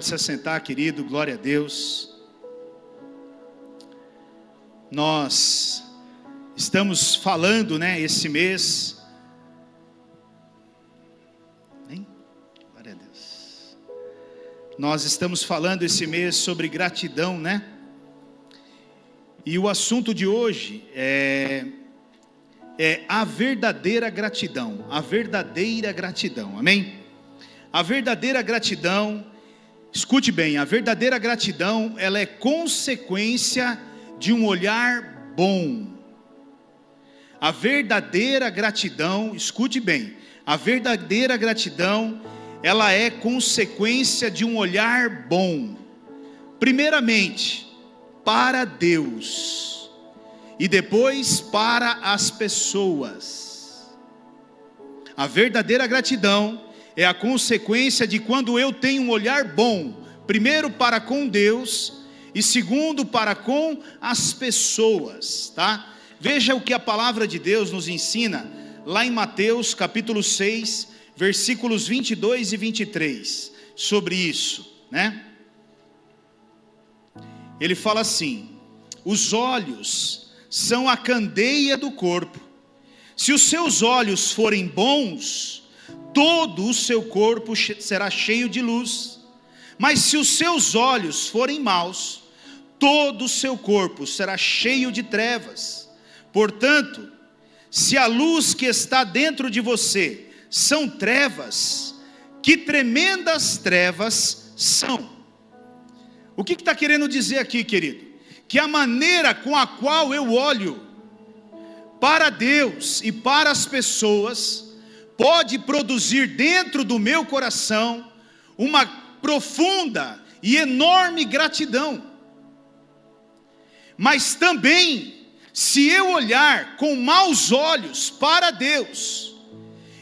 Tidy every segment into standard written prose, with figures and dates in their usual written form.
Se assentar, querido, glória a Deus. Nós estamos falando, esse mês. Glória a Deus. Nós estamos falando esse mês sobre gratidão, E o assunto de hoje é a verdadeira gratidão. A verdadeira gratidão, amém? A verdadeira gratidão. Escute bem, a verdadeira gratidão, ela é consequência de um olhar bom. A verdadeira gratidão, escute bem, a verdadeira gratidão, ela é consequência de um olhar bom. Primeiramente, para Deus, e depois para as pessoas. A verdadeira gratidão é a consequência de quando eu tenho um olhar bom, primeiro para com Deus e segundo para com as pessoas, Veja o que a palavra de Deus nos ensina lá em Mateus capítulo 6, versículos 22 e 23, sobre isso, Ele fala assim: os olhos são a candeia do corpo. Se os seus olhos forem bons, todo o seu corpo será cheio de luz. Mas se os seus olhos forem maus, todo o seu corpo será cheio de trevas. Portanto, se a luz que está dentro de você são trevas, que tremendas trevas são. O que está querendo dizer aqui, querido? Que a maneira com a qual eu olho para Deus e para as pessoas pode produzir dentro do meu coração uma profunda e enorme gratidão. Mas também, se eu olhar com maus olhos para Deus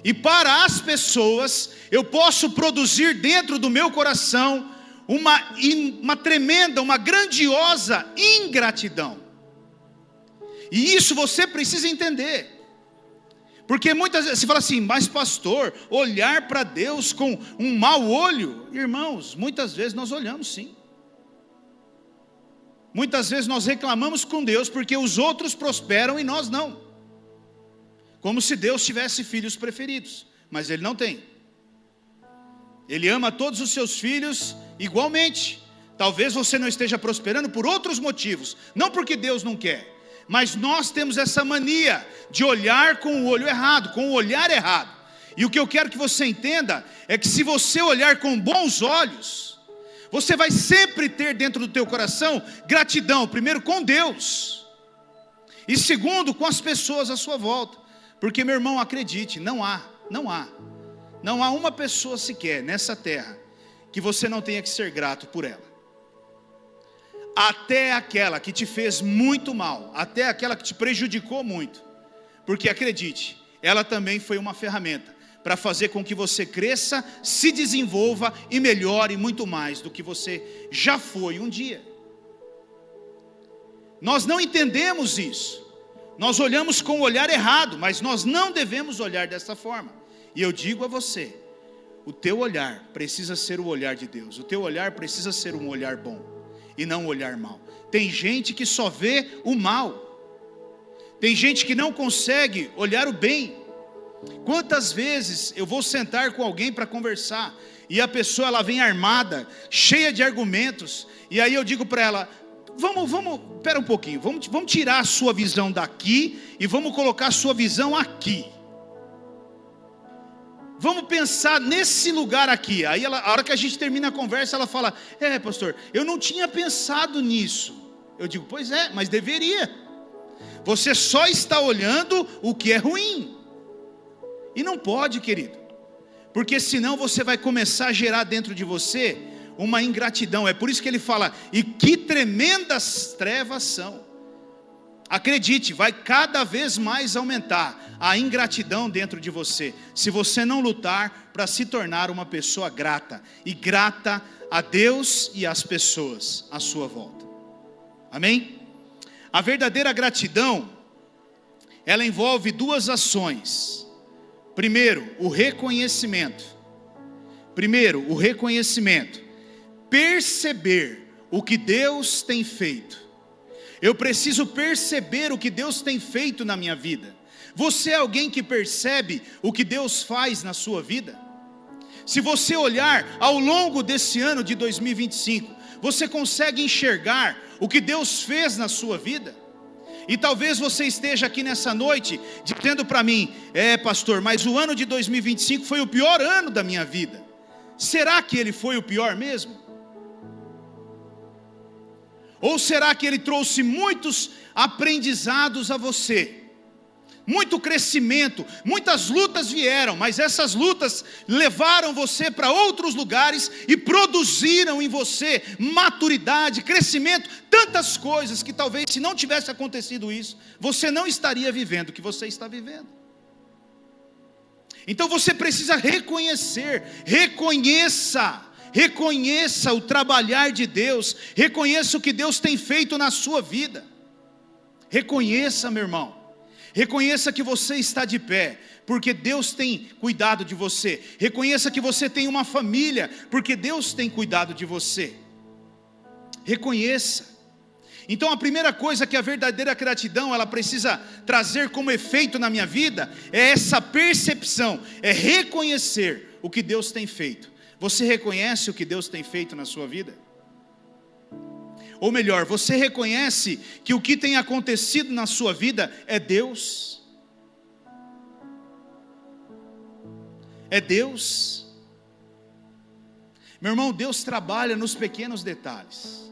e para as pessoas, eu posso produzir dentro do meu coração uma tremenda, uma grandiosa ingratidão. E isso você precisa entender. Porque muitas vezes você fala assim: mas pastor, olhar para Deus com um mau olho? Irmãos, muitas vezes nós olhamos sim. Muitas vezes nós reclamamos com Deus porque os outros prosperam e nós não. Como se Deus tivesse filhos preferidos, mas Ele não tem. Ele ama todos os seus filhos igualmente. Talvez você não esteja prosperando por outros motivos, não porque Deus não quer. Mas nós temos essa mania de olhar com o olho errado, com o olhar errado. E o que eu quero que você entenda é que se você olhar com bons olhos, você vai sempre ter dentro do teu coração gratidão, primeiro com Deus, e segundo com as pessoas à sua volta. Porque, meu irmão, acredite, não há uma pessoa sequer nessa terra que você não tenha que ser grato por ela. Até aquela que te fez muito mal, até aquela que te prejudicou muito, porque acredite, ela também foi uma ferramenta para fazer com que você cresça, se desenvolva e melhore muito mais do que você já foi um dia. Nós não entendemos isso, nós olhamos com o olhar errado, mas nós não devemos olhar dessa forma. E eu digo a você, o teu olhar precisa ser o olhar de Deus, o teu olhar precisa ser um olhar bom e não um olhar mal. Tem gente que só vê o mal, tem gente que não consegue olhar o bem. Quantas vezes eu vou sentar com alguém para conversar e a pessoa ela vem armada, cheia de argumentos, e aí eu digo para ela: espera um pouquinho, vamos tirar a sua visão daqui e vamos colocar a sua visão aqui. Vamos pensar nesse lugar aqui. Aí a hora que a gente termina a conversa, ela fala: pastor, eu não tinha pensado nisso. Eu digo: pois é, mas deveria. Você só está olhando o que é ruim. E não pode, querido, porque senão você vai começar a gerar dentro de você uma ingratidão. É por isso que ele fala: e que tremendas trevas são. Acredite, vai cada vez mais aumentar a ingratidão dentro de você, se você não lutar para se tornar uma pessoa grata, e grata a Deus e às pessoas à sua volta. Amém? A verdadeira gratidão, ela envolve duas ações. Primeiro, o reconhecimento. perceber o que Deus tem feito. Eu preciso perceber o que Deus tem feito na minha vida. Você é alguém que percebe o que Deus faz na sua vida? Se você olhar ao longo desse ano de 2025, você consegue enxergar o que Deus fez na sua vida? E talvez você esteja aqui nessa noite dizendo para mim: pastor, mas o ano de 2025 foi o pior ano da minha vida. Será que ele foi o pior mesmo? Ou será que ele trouxe muitos aprendizados a você? Muito crescimento, muitas lutas vieram, mas essas lutas levaram você para outros lugares e produziram em você maturidade, crescimento, tantas coisas que talvez se não tivesse acontecido isso, você não estaria vivendo o que você está vivendo. Então você precisa reconhecer, reconheça o trabalhar de Deus, reconheça o que Deus tem feito na sua vida. Reconheça, meu irmão. Reconheça que você está de pé, porque Deus tem cuidado de você. Reconheça que você tem uma família, porque Deus tem cuidado de você. Reconheça. Então a primeira coisa que a verdadeira gratidão ela precisa trazer como efeito na minha vida é essa percepção, é reconhecer o que Deus tem feito. Você reconhece o que Deus tem feito na sua vida? Ou melhor, você reconhece que o que tem acontecido na sua vida é Deus? É Deus? Meu irmão, Deus trabalha nos pequenos detalhes.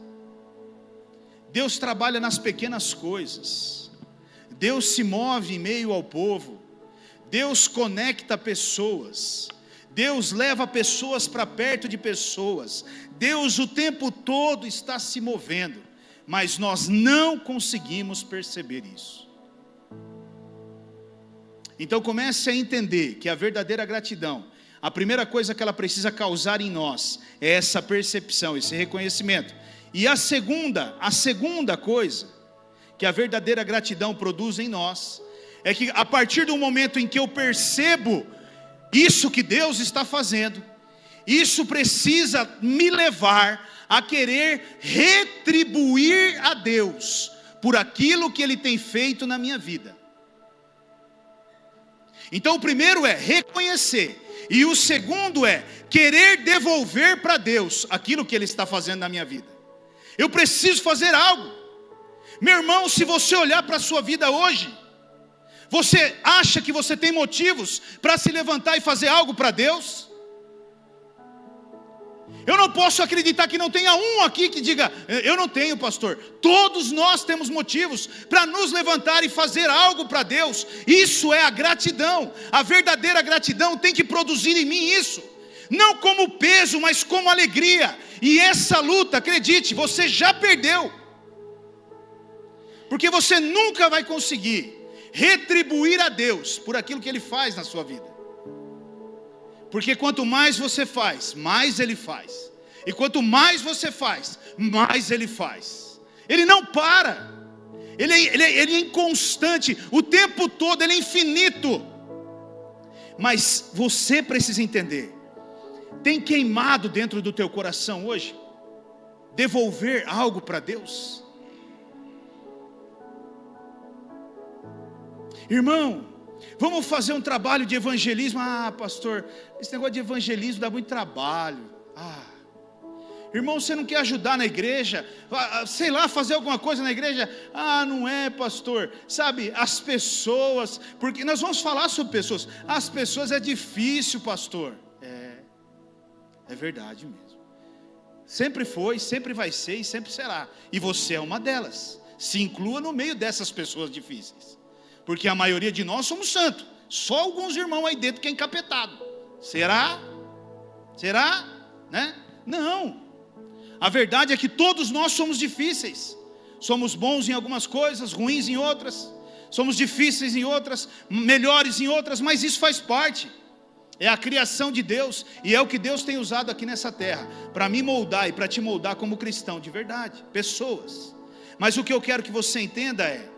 Deus trabalha nas pequenas coisas. Deus se move em meio ao povo. Deus conecta pessoas. Deus leva pessoas para perto de pessoas. Deus o tempo todo está se movendo, mas nós não conseguimos perceber isso. Então comece a entender que a verdadeira gratidão, a primeira coisa que ela precisa causar em nós é essa percepção, esse reconhecimento. E a segunda coisa que a verdadeira gratidão produz em nós é que a partir do momento em que eu percebo isso que Deus está fazendo, isso precisa me levar a querer retribuir a Deus por aquilo que Ele tem feito na minha vida. Então o primeiro é reconhecer, e o segundo é querer devolver para Deus aquilo que Ele está fazendo na minha vida. Eu preciso fazer algo. Meu irmão, se você olhar para a sua vida hoje, você acha que você tem motivos para se levantar e fazer algo para Deus? Eu não posso acreditar que não tenha um aqui que diga: eu não tenho, pastor. Todos nós temos motivos para nos levantar e fazer algo para Deus. Isso é a gratidão. A verdadeira gratidão tem que produzir em mim isso, não como peso, mas como alegria. E essa luta, acredite, você já perdeu, porque você nunca vai conseguir retribuir a Deus por aquilo que Ele faz na sua vida. Porque quanto mais você faz, mais Ele faz. E quanto mais você faz, mais Ele faz. Ele não para. Ele é inconstante. O tempo todo Ele é infinito. Mas você precisa entender. Tem queimado dentro do teu coração hoje devolver algo para Deus? Irmão, vamos fazer um trabalho de evangelismo. Ah, pastor, esse negócio de evangelismo dá muito trabalho. Irmão, você não quer ajudar na igreja? Sei lá, fazer alguma coisa na igreja? Não é, pastor. Sabe, as pessoas, porque nós vamos falar sobre pessoas. As pessoas é difícil, pastor. É verdade mesmo. Sempre foi, sempre vai ser e sempre será. E você é uma delas. Se inclua no meio dessas pessoas difíceis. Porque a maioria de nós somos santos. Só alguns irmãos aí dentro que é encapetado. Será? Será? Né? Não. A verdade é que todos nós somos difíceis. Somos bons em algumas coisas, ruins em outras. Somos difíceis em outras, melhores em outras, mas isso faz parte. É a criação de Deus. E é o que Deus tem usado aqui nessa terra para me moldar e para te moldar como cristão de verdade. Pessoas. Mas o que eu quero que você entenda é: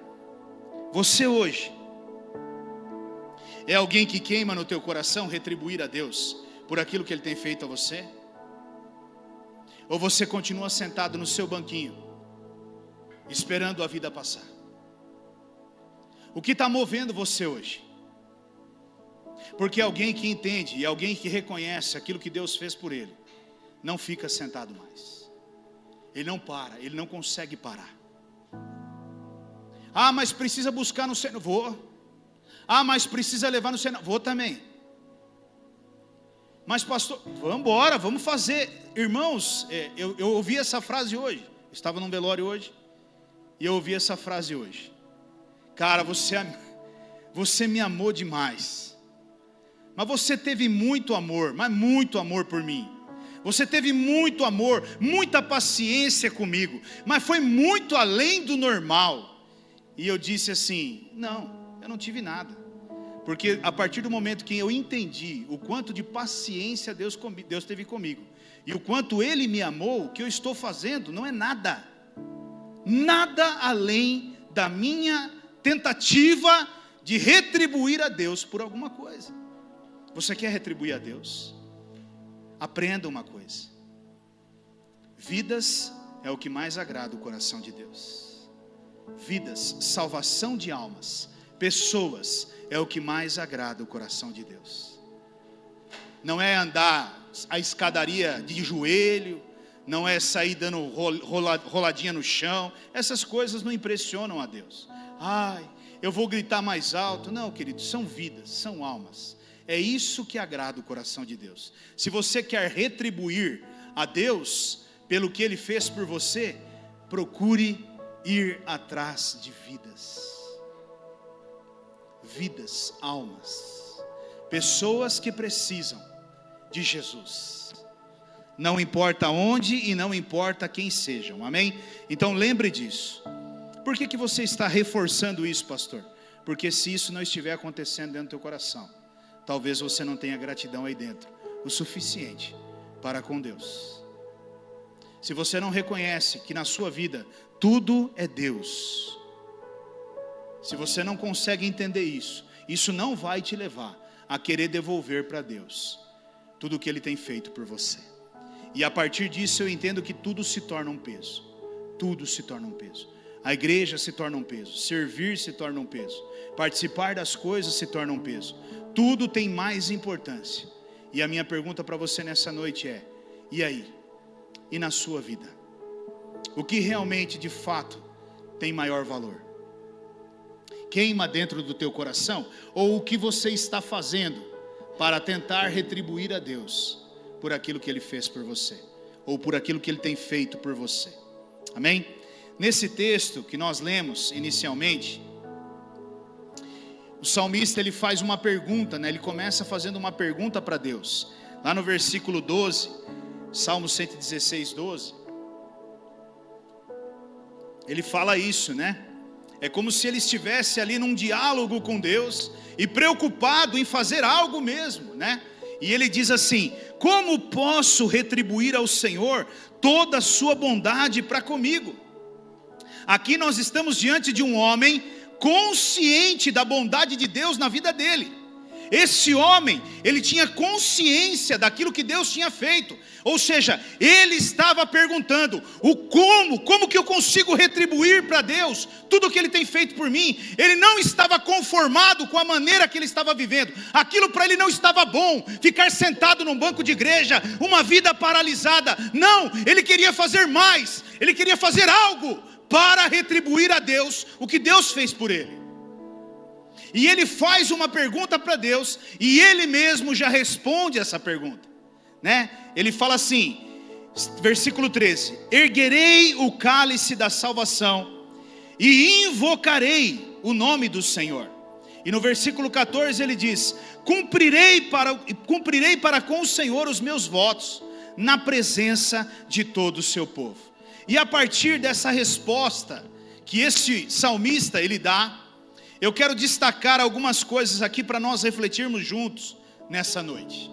você hoje é alguém que queima no teu coração retribuir a Deus por aquilo que Ele tem feito a você? Ou você continua sentado no seu banquinho, esperando a vida passar? O que está movendo você hoje? Porque alguém que entende e alguém que reconhece aquilo que Deus fez por ele, não fica sentado mais. Ele não para, ele não consegue parar. Ah, mas precisa buscar no Senhor. Vou. Ah, mas precisa levar no Senhor. Vou também. Mas pastor, vamos embora, vamos fazer. Irmãos, eu ouvi essa frase hoje. Estava num velório hoje e eu ouvi essa frase hoje. Cara, você me amou demais. Mas você teve muito amor, mas muito amor por mim. Você teve muito amor, muita paciência comigo, mas foi muito além do normal. E eu disse assim: não, eu não tive nada. Porque a partir do momento que eu entendi o quanto de paciência Deus teve comigo, e o quanto Ele me amou, o que eu estou fazendo não é nada. Nada além da minha tentativa de retribuir a Deus por alguma coisa. Você quer retribuir a Deus? Aprenda uma coisa: vidas é o que mais agrada o coração de Deus. Vidas, salvação de almas, pessoas é o que mais agrada o coração de Deus. Não é andar a escadaria de joelho, não é sair dando roladinha no chão. Essas coisas não impressionam a Deus. Ai, eu vou gritar mais alto. Não, querido, são vidas, são almas. É isso que agrada o coração de Deus. Se você quer retribuir a Deus pelo que Ele fez por você, procure ir atrás de vidas. Vidas, almas, pessoas que precisam de Jesus. Não importa onde e não importa quem sejam, amém? Então lembre disso. Por que você está reforçando isso, pastor? Porque se isso não estiver acontecendo dentro do teu coração, talvez você não tenha gratidão aí dentro, o suficiente para com Deus. Se você não reconhece que na sua vida tudo é Deus, se você não consegue entender isso, isso não vai te levar a querer devolver para Deus tudo o que Ele tem feito por você. E a partir disso eu entendo que tudo se torna um peso. Tudo se torna um peso. A igreja se torna um peso, servir se torna um peso, participar das coisas se torna um peso. Tudo tem mais importância. E a minha pergunta para você nessa noite é: e aí? E na sua vida? O que realmente, de fato, tem maior valor? Queima dentro do teu coração? Ou o que você está fazendo para tentar retribuir a Deus por aquilo que Ele fez por você, ou por aquilo que Ele tem feito por você? Amém? Nesse texto que nós lemos inicialmente, o salmista ele faz uma pergunta, né? Ele começa fazendo uma pergunta para Deus. Lá no versículo 12, Salmo 116, 12, ele fala isso, né? É como se ele estivesse ali num diálogo com Deus e preocupado em fazer algo mesmo, né? E ele diz assim: como posso retribuir ao Senhor toda a sua bondade para comigo? Aqui nós estamos diante de um homem consciente da bondade de Deus na vida dele. Esse homem, ele tinha consciência daquilo que Deus tinha feito. Ou seja, ele estava perguntando: como que eu consigo retribuir para Deus tudo o que Ele tem feito por mim? Ele não estava conformado com a maneira que ele estava vivendo. Aquilo para ele não estava bom, ficar sentado num banco de igreja, uma vida paralisada. Não, ele queria fazer mais, ele queria fazer algo para retribuir a Deus o que Deus fez por ele. E ele faz uma pergunta para Deus, e ele mesmo já responde essa pergunta, né? Ele fala assim, versículo 13: erguerei o cálice da salvação e invocarei o nome do Senhor. E no versículo 14 ele diz: cumprirei para com o Senhor os meus votos na presença de todo o seu povo. E a partir dessa resposta que esse salmista ele dá, eu quero destacar algumas coisas aqui para nós refletirmos juntos nessa noite.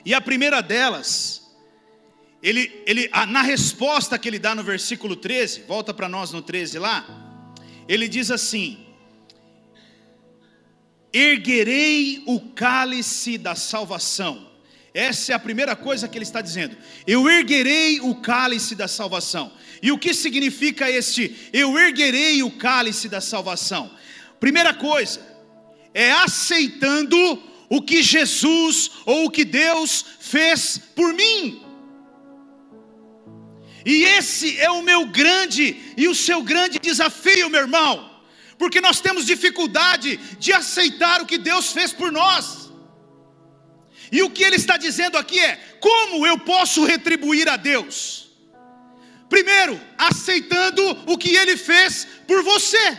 E a primeira delas, na resposta que ele dá no versículo 13, volta para nós no 13 lá, ele diz assim: erguerei o cálice da salvação Essa é a primeira coisa que ele está dizendo. Eu erguerei o cálice da salvação. E o que significa eu erguerei o cálice da salvação? Primeira coisa, é aceitando o que Jesus ou o que Deus fez por mim. E esse é o meu grande e o seu grande desafio, meu irmão. Porque nós temos dificuldade de aceitar o que Deus fez por nós. E o que ele está dizendo aqui é: como eu posso retribuir a Deus? Primeiro, aceitando o que ele fez por você.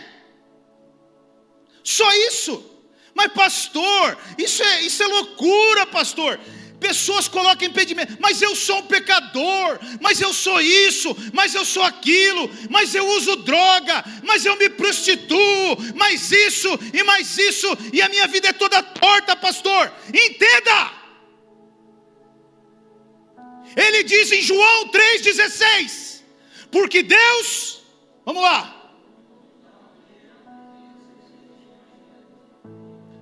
Só isso. Mas pastor, isso é loucura, pastor. Pessoas colocam impedimento, mas eu sou um pecador, mas eu sou isso, mas eu sou aquilo, mas eu uso droga, mas eu me prostituo, mas isso, e a minha vida é toda torta, pastor. Entenda, ele diz em João 3,16, porque Deus, vamos lá,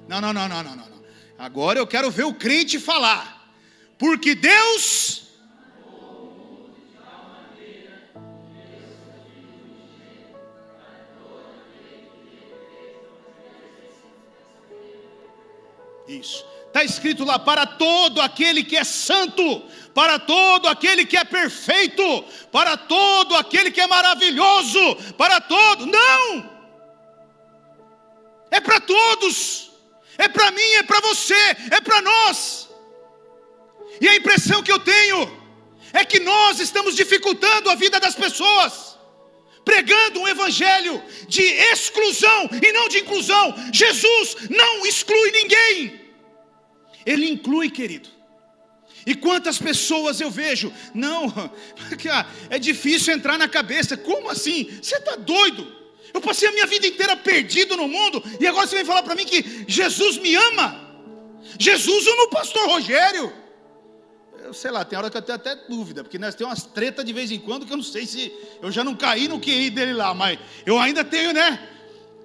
não, agora eu quero ver o crente falar. Porque Deus isso, está escrito lá: para todo aquele que é santo, para todo aquele que é perfeito, para todo aquele que é maravilhoso, para todo, não, é para todos, é para mim, é para você, é para nós. E a impressão que eu tenho é que nós estamos dificultando a vida das pessoas, pregando um evangelho de exclusão e não de inclusão. Jesus não exclui ninguém, ele inclui, querido. E quantas pessoas eu vejo, não, é difícil entrar na cabeça. Como assim? Você está doido? Eu passei a minha vida inteira perdido no mundo, e agora você vem falar para mim que Jesus me ama? Jesus ama o pastor Rogério? Eu sei lá, tem hora que eu tenho até dúvida, porque nós temos umas tretas de vez em quando, que eu não sei se eu já não caí no QI dele lá, mas eu ainda tenho, né?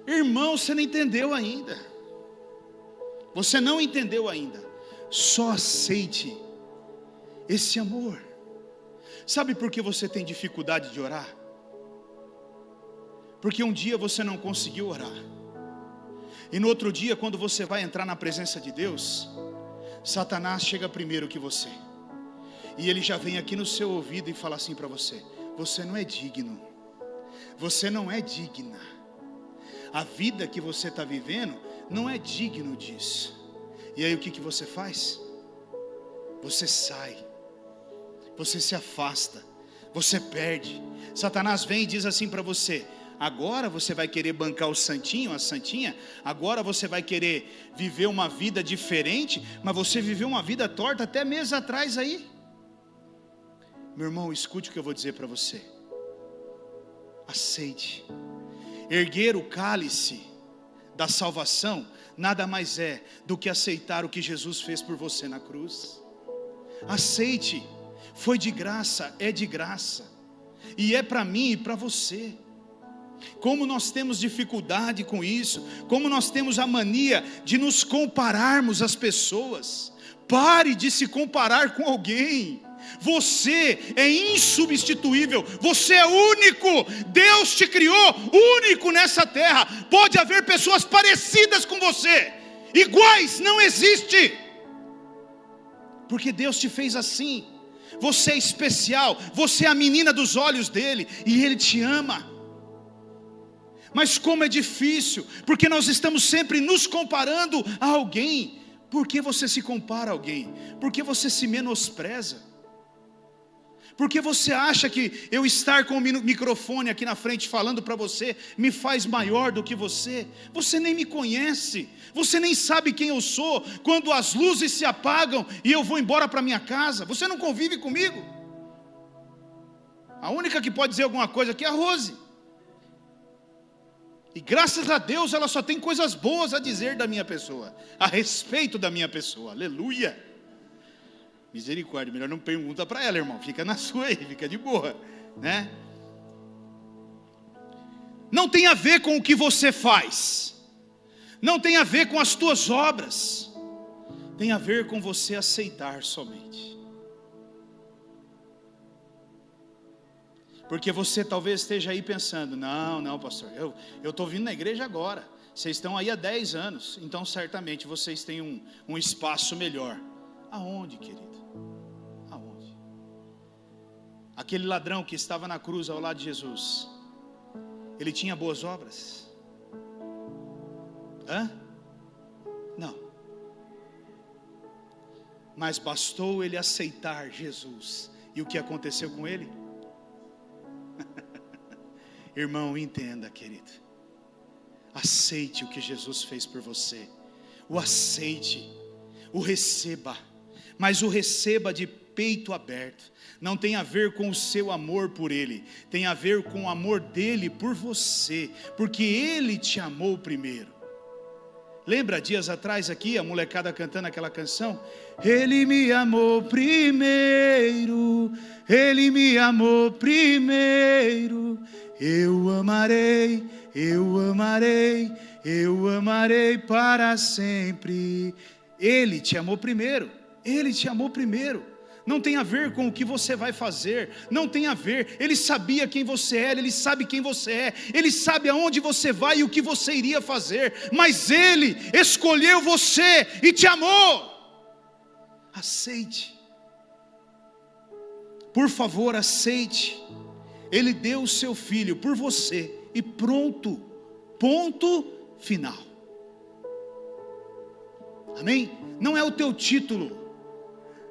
Irmão, você não entendeu ainda. Você não entendeu ainda. Só aceite esse amor. Sabe por que você tem dificuldade de orar? Porque um dia você não conseguiu orar, e no outro dia, quando você vai entrar na presença de Deus, Satanás chega primeiro que você, e ele já vem aqui no seu ouvido e fala assim para você: você não é digno, você não é digna, a vida que você está vivendo não é digno disso. E aí o que você faz? Você sai, você se afasta, você perde. Satanás vem e diz assim para você: agora você vai querer bancar o santinho, a santinha, agora você vai querer viver uma vida diferente, mas você viveu uma vida torta até meses atrás aí. Meu irmão, escute o que eu vou dizer para você. Aceite. Erguer o cálice da salvação nada mais é do que aceitar o que Jesus fez por você na cruz. Aceite. Foi de graça, é de graça, e é para mim e para você. Como nós temos dificuldade com isso, como nós temos a mania de nos compararmos às pessoas. Pare de se comparar com alguém. Você é insubstituível, você é único. Deus te criou único nessa terra. Pode haver pessoas parecidas com você, iguais não existe, porque Deus te fez assim. Você é especial, você é a menina dos olhos dele, e ele te ama. Mas como é difícil, porque nós estamos sempre nos comparando a alguém. Por que você se compara a alguém? Porque você se menospreza? Porque você acha que eu estar com o microfone aqui na frente falando para você me faz maior do que você? Você nem me conhece, você nem sabe quem eu sou. Quando as luzes se apagam e eu vou embora para minha casa, você não convive comigo. A única que pode dizer alguma coisa aqui é a Rose. E graças a Deus ela só tem coisas boas a dizer da minha pessoa, a respeito da minha pessoa. Aleluia. Misericórdia, melhor não pergunta para ela, irmão. Fica na sua aí, fica de boa, né? Não tem a ver com o que você faz, não tem a ver com as tuas obras, tem a ver com você aceitar somente. Porque você talvez esteja aí pensando, não pastor, eu estou vindo na igreja agora, vocês estão aí há 10 anos, então certamente vocês têm um espaço melhor. Aonde, querido? Aonde? Aquele ladrão que estava na cruz ao lado de Jesus, ele tinha boas obras? Não. Mas bastou ele aceitar Jesus, e o que aconteceu com ele? Irmão, entenda, querido, aceite o que Jesus fez por você, o aceite, o receba, mas o receba de peito aberto. Não tem a ver com o seu amor por Ele, tem a ver com o amor dEle por você, porque Ele te amou primeiro. Lembra dias atrás aqui, a molecada cantando aquela canção? Ele me amou primeiro, Ele me amou primeiro. Eu amarei, eu amarei, eu amarei para sempre. Ele te amou primeiro, Ele te amou primeiro. Não tem a ver com o que você vai fazer, não tem a ver. Ele sabia quem você era, Ele sabe quem você é, Ele sabe aonde você vai e o que você iria fazer, mas Ele escolheu você e te amou. Aceite, por favor, aceite. Ele deu o seu filho por você e pronto, ponto final. Amém? Não é o teu título,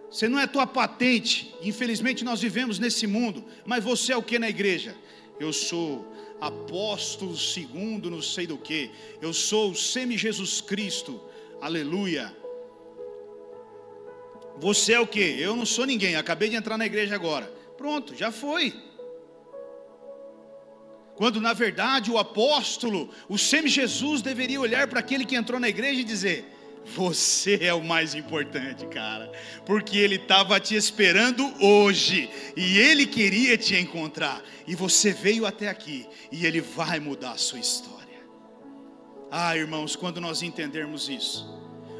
você não é tua patente. Infelizmente nós vivemos nesse mundo, mas você é o que na igreja? Eu sou apóstolo segundo não sei do que, eu sou o semi-Jesus Cristo, aleluia. Você é o que? Eu não sou ninguém, acabei de entrar na igreja agora. Pronto, já foi. Quando na verdade o apóstolo, o semi-Jesus deveria olhar para aquele que entrou na igreja e dizer: você é o mais importante, cara, porque Ele estava te esperando hoje, e Ele queria te encontrar, e você veio até aqui, e Ele vai mudar a sua história. Irmãos, quando nós entendermos isso,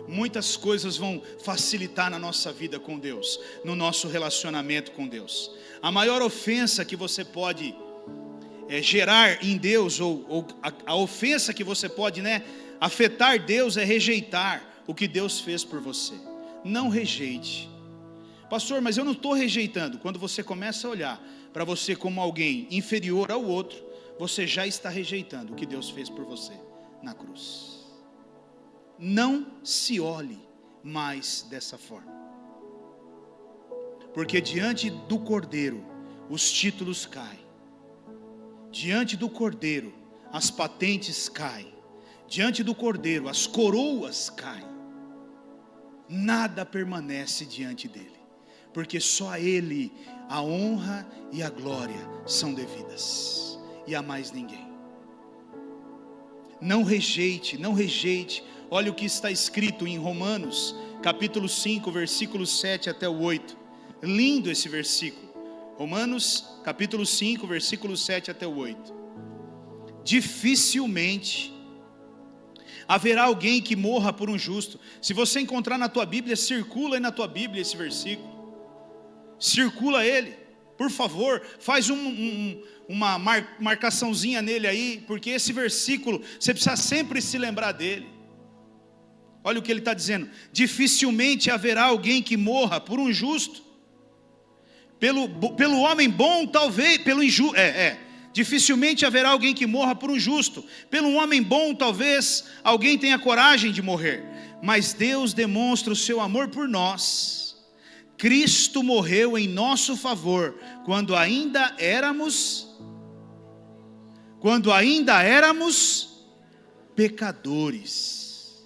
muitas coisas vão facilitar na nossa vida com Deus, no nosso relacionamento com Deus. A maior ofensa que você pode gerar em Deus, ou a ofensa que você pode afetar Deus, é rejeitar o que Deus fez por você. Não rejeite. Pastor, mas eu não estou rejeitando. Quando você começa a olhar para você como alguém inferior ao outro, você já está rejeitando o que Deus fez por você na cruz. Não se olhe mais dessa forma, porque diante do Cordeiro os títulos caem, diante do Cordeiro as patentes caem, diante do Cordeiro as coroas caem. Nada permanece diante dele, porque só a Ele a honra e a glória são devidas, e a mais ninguém. Não rejeite, não rejeite. Olha o que está escrito em Romanos capítulo 5, versículos 7 até o 8. Lindo esse versículo. Romanos capítulo 5, versículos 7 até o 8. Dificilmente haverá alguém que morra por um justo. Se você encontrar na tua Bíblia, circula aí na tua Bíblia esse versículo. Circula ele, por favor. Faz uma marcaçãozinha nele aí, porque esse versículo, você precisa sempre se lembrar dele. Olha o que ele está dizendo: dificilmente haverá alguém que morra por um justo. Pelo homem bom, talvez, dificilmente haverá alguém que morra por um justo. Pelo homem bom, talvez alguém tenha coragem de morrer. Mas Deus demonstra o seu amor por nós. Cristo morreu em nosso favor, quando ainda éramos pecadores.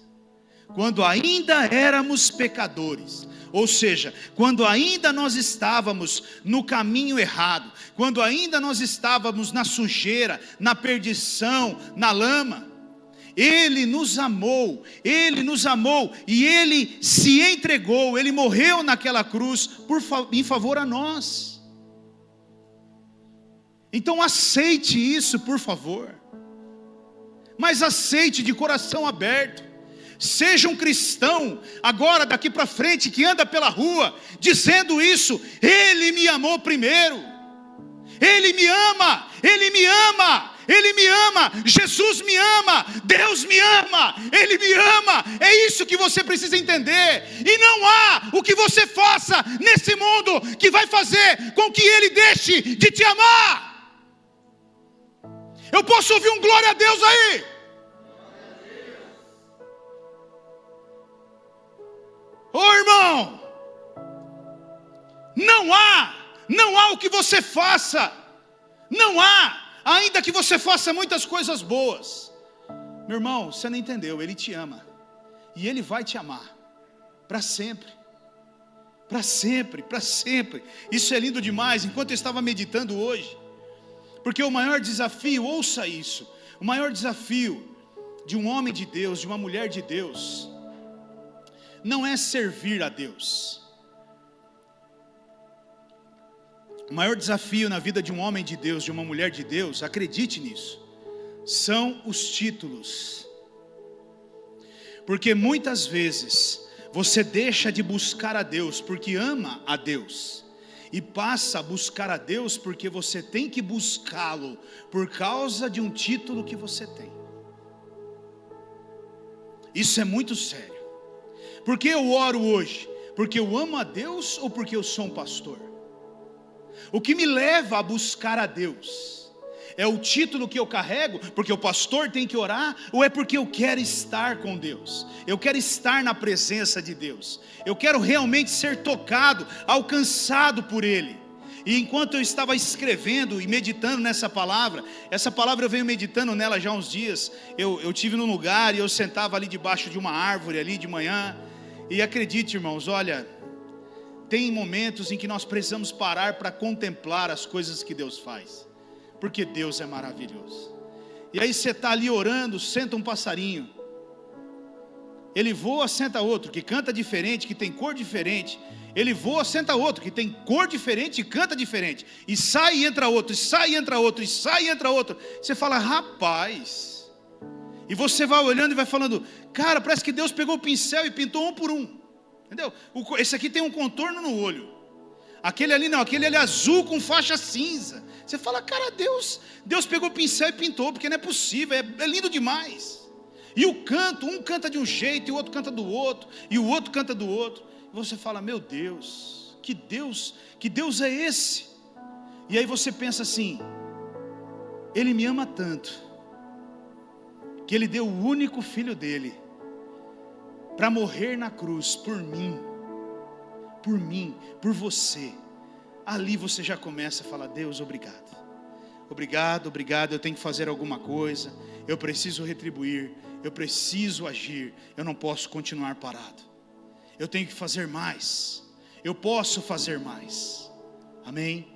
Quando ainda éramos pecadores. Ou seja, quando ainda nós estávamos no caminho errado, quando ainda nós estávamos na sujeira, na perdição, na lama, Ele nos amou e Ele se entregou, Ele morreu naquela cruz em favor a nós. Então aceite isso, por favor, mas aceite de coração aberto. Seja um cristão, agora daqui para frente, que anda pela rua, dizendo isso: Ele me amou primeiro, Ele me ama, Ele me ama, Ele me ama, Jesus me ama, Deus me ama, Ele me ama. É isso que você precisa entender. E não há o que você faça nesse mundo que vai fazer com que Ele deixe de te amar. Eu posso ouvir um glória a Deus aí? Ô irmão, não há o que você faça, não há, ainda que você faça muitas coisas boas. Meu irmão, você não entendeu, Ele te ama, e Ele vai te amar, para sempre, para sempre, para sempre. Isso é lindo demais, enquanto eu estava meditando hoje, porque o maior desafio, ouça isso, o maior desafio de um homem de Deus, de uma mulher de Deus, não é servir a Deus. O maior desafio na vida de um homem de Deus, de uma mulher de Deus, acredite nisso, são os títulos. Porque muitas vezes você deixa de buscar a Deus porque ama a Deus, e passa a buscar a Deus porque você tem que buscá-lo por causa de um título que você tem. Isso é muito sério. Por que eu oro hoje? Porque eu amo a Deus ou porque eu sou um pastor? O que me leva a buscar a Deus é o título que eu carrego, porque o pastor tem que orar, ou é porque eu quero estar com Deus? Eu quero estar na presença de Deus, eu quero realmente ser tocado, alcançado por Ele. E enquanto eu estava escrevendo e meditando nessa palavra, essa palavra eu venho meditando nela já há uns dias. Eu tive num lugar e eu sentava ali debaixo de uma árvore ali de manhã, e acredite, irmãos, olha, tem momentos em que nós precisamos parar para contemplar as coisas que Deus faz, porque Deus é maravilhoso. E aí você está ali orando, senta um passarinho, ele voa, senta outro, que canta diferente, que tem cor diferente. Ele voa, senta outro, que tem cor diferente e canta diferente. E sai e entra outro, e sai e entra outro, e sai e entra outro. Você fala, rapaz. E você vai olhando e vai falando, cara, parece que Deus pegou o pincel e pintou um por um. Entendeu? Esse aqui tem um contorno no olho. Aquele ali não, aquele ali é azul com faixa cinza. Você fala, cara, Deus pegou o pincel e pintou, porque não é possível, é lindo demais. E o canto, um canta de um jeito, e o outro canta do outro, e o outro canta do outro. E você fala, meu Deus, que Deus é esse? E aí você pensa assim, Ele me ama tanto, que Ele deu o único filho dEle, para morrer na cruz, por mim, por você. Ali você já começa a falar, Deus, obrigado, eu tenho que fazer alguma coisa, eu preciso retribuir, eu preciso agir, eu não posso continuar parado, eu tenho que fazer mais, eu posso fazer mais, amém?